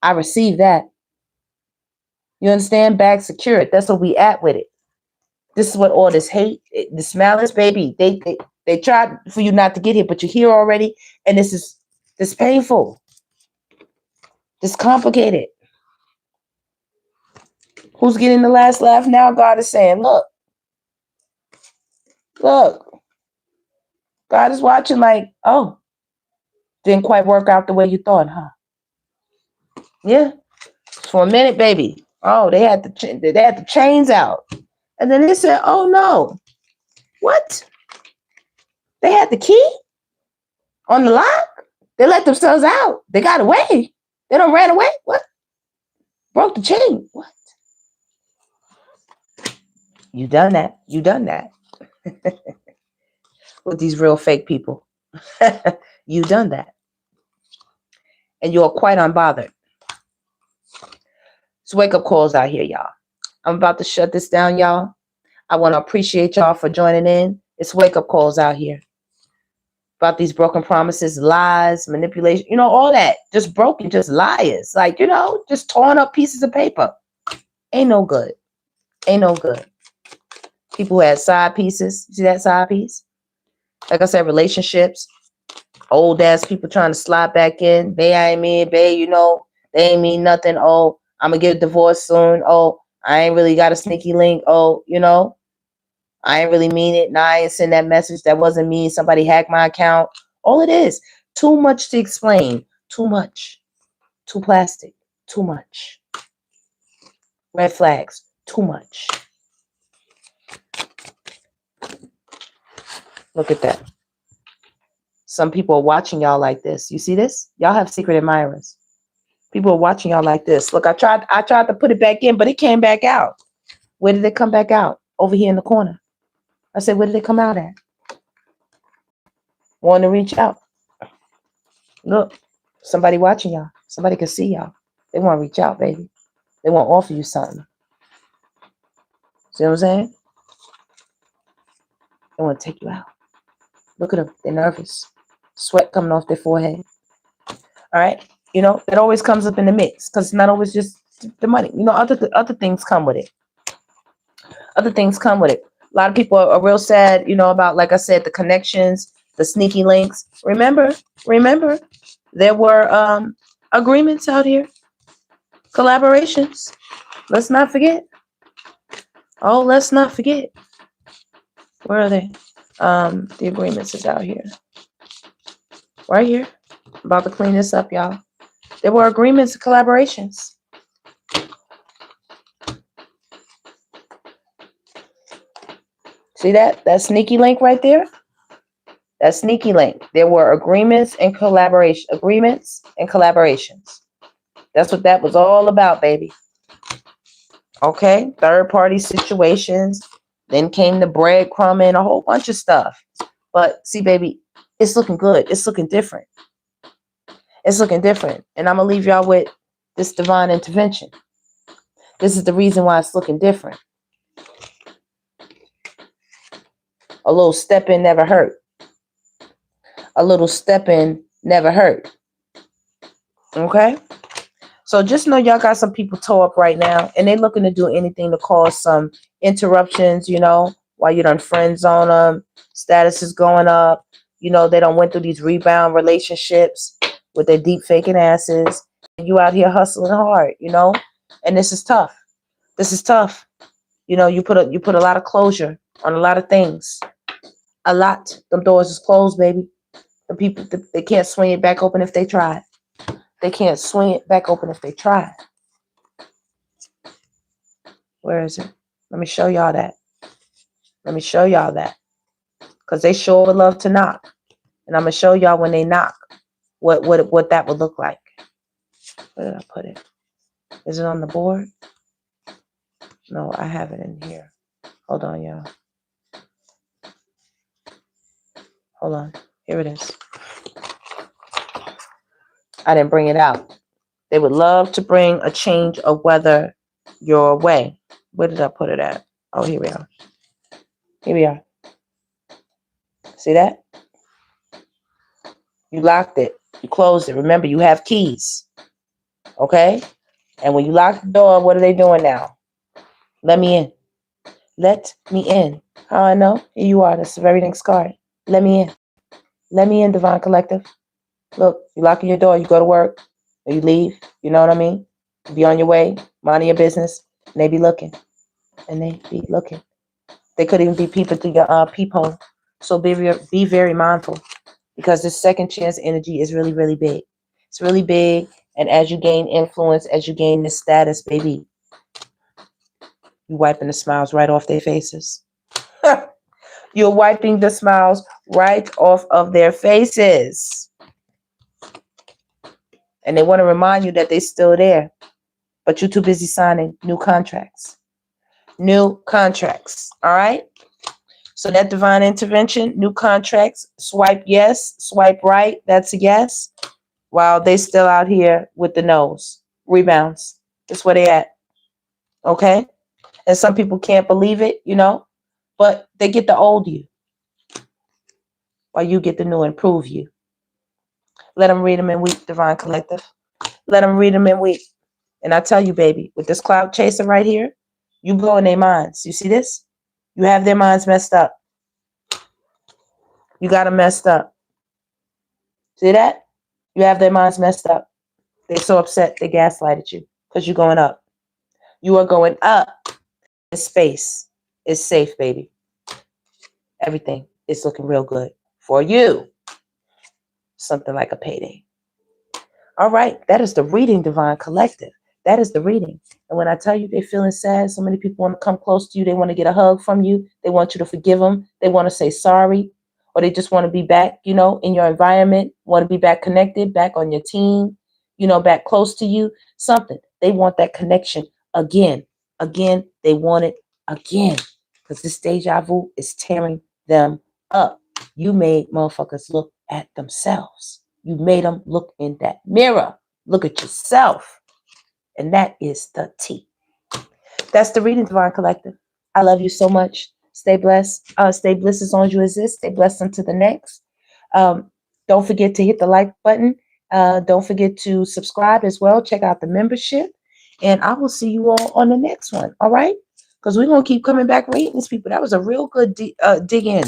I received that. You understand? Bag secured. That's what we at with it. This is what all this hate, this malice, baby. They tried for you not to get here, but you're here already. And this painful. This complicated. Who's getting the last laugh now? God is saying, look. God is watching like, oh, didn't quite work out the way you thought, huh? Yeah. For a minute, baby. Oh, they had the chains out. And then they said, oh, no. What? They had the key on the lock? They let themselves out. They got away. They don't ran away. What? Broke the chain. What? You done that. You done that. With these real fake people. You done that. And you're quite unbothered. It's wake-up calls out here, y'all. I'm about to shut this down, y'all. I want to appreciate y'all for joining in. It's wake-up calls out here. About these broken promises, lies, manipulation, all that. Just broken, just liars. Like, just torn up pieces of paper. Ain't no good. Ain't no good. People who had side pieces. See that side piece? Like I said, relationships. Old ass people trying to slide back in. They ain't mean, babe, they ain't mean nothing. Oh, I'm going to get a divorce soon. Oh, I ain't really got a sneaky link. Oh, I ain't really mean it. Nah, I ain't send that message. That wasn't me. Somebody hacked my account. All it is. Too much to explain. Too much. Too plastic. Too much. Red flags. Too much. Look at that. Some people are watching y'all like this. You see this? Y'all have secret admirers. People are watching y'all like this. Look, I tried to put it back in, but it came back out. Where did it come back out? Over here in the corner. I said, where did it come out at? Want to reach out. Look, somebody watching y'all. Somebody can see y'all. They want to reach out, baby. They want to offer you something. See what I'm saying? They want to take you out. Look at them. They're nervous. Sweat coming off their forehead. All right? It always comes up in the mix because it's not always just the money. Other things come with it. Other things come with it. A lot of people are real sad, about, like I said, the connections, the sneaky links. Remember, there were agreements out here. Collaborations. Let's not forget. Oh, let's not forget. Where are they? The agreements is out here. Right here. About to clean this up, y'all. There were agreements and collaborations. See that? That sneaky link right there? That sneaky link. There were agreements and collaborations. That's what that was all about, baby. Okay? Third-party situations. Then came the breadcrumb and a whole bunch of stuff. But see, baby, it's looking good. It's looking different. It's looking different. And I'm going to leave y'all with this divine intervention. This is the reason why it's looking different. A little step in never hurt. A little step in never hurt. Okay? So just know y'all got some people toe up right now, and they looking to do anything to cause some interruptions, you know, while you done friend zone them, status is going up, you know, they done went through these rebound relationships with their deep faking asses. And you out here hustling hard, you know, and this is tough. This is tough. You know, you put a lot of closure on a lot of things. A lot. Them doors is closed, baby. The people, they can't swing it back open if they try. They can't swing it back open if they try. Where is it? Let me show y'all that. Let me show y'all that. Because they sure would love to knock. And I'm going to show y'all when they knock what that would look like. Where did I put it? Is it on the board? No, I have it in here. Hold on, y'all. Hold on. Here it is. I didn't bring it out. They would love to bring a change of weather your way. Where did I put it at? Oh, here we are. Here we are. See that? You locked it. You closed it. Remember, you have keys. Okay? And when you lock the door, what are they doing now? Let me in. Let me in. How I know? Here you are. That's the very next card. Let me in. Let me in, Divine Collective. Look, you lock your door, you go to work, or you leave. You know what I mean? You be on your way, minding your business, and they be looking. And they be looking. They could even be peeping through your peephole. So be very mindful, because this second chance energy is really, really big. It's really big, and as you gain influence, as you gain this status, baby, you wiping the smiles right off their faces. You're wiping the smiles right off of their faces. And they want to remind you that they're still there, but you're too busy signing new contracts. New contracts, all right? So that divine intervention, new contracts, swipe yes, swipe right, that's a yes. While they still out here with the no's, rebounds. That's where they at, okay? And some people can't believe it, you know, but they get the old you while you get the new and prove you. Let them read them and weep, Divine Collective. Let them read them and weep. And I tell you, baby, with this cloud chaser right here, you blow in their minds. You see this? You have their minds messed up. You got them messed up. See that? You have their minds messed up. They're so upset they gaslighted you because you're going up. You are going up. The space is safe, baby. Everything is looking real good for you. Something like a payday. All right, that is the reading, Divine Collective. That is the reading. And when I tell you they're feeling sad, so many people want to come close to you. They want to get a hug from you. They want you to forgive them. They want to say sorry. Or they just want to be back, you know, in your environment. Want to be back connected, back on your team, you know, back close to you. Something. They want that connection again. Again, they want it again. Because this deja vu is tearing them up. You made motherfuckers look at themselves. You made them look in that mirror. Look at yourself. And that is the T. That's the reading, Divine Collective. I love you so much. Stay blessed. Stay blessed as long as you exist. Stay blessed until the next. Don't forget to hit the like button. Don't forget to subscribe as well. Check out the membership. And I will see you all on the next one. All right? Because we're going to keep coming back reading these people. That was a real good dig in.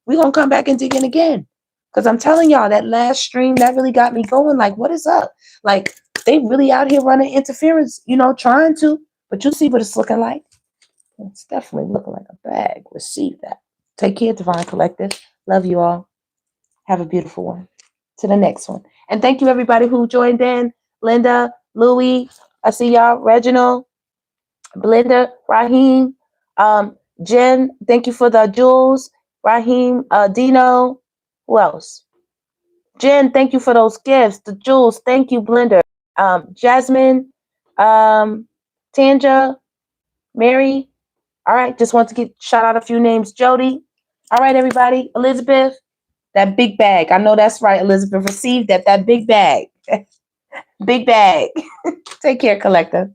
We're going to come back and dig in again. Because I'm telling y'all, that last stream, that really got me going. Like, what is up? Like, they really out here running interference, you know, trying to. But you see what it's looking like. It's definitely looking like a bag. Receive that. Take care, Divine Collective. Love you all. Have a beautiful one. To the next one. And thank you, everybody who joined in. Linda, Louie, I see y'all. Reginald, Belinda, Raheem, Jen, thank you for the jewels. Raheem, Dino, who else? Jen, thank you for those gifts. The jewels, thank you, Blender. Jasmine, Tanja, Mary, All right, just want to get shout out a few names. Jody. All right, everybody. Elizabeth, that big bag. I know that's right, Elizabeth. Received that big bag. Big bag. Take care, collector.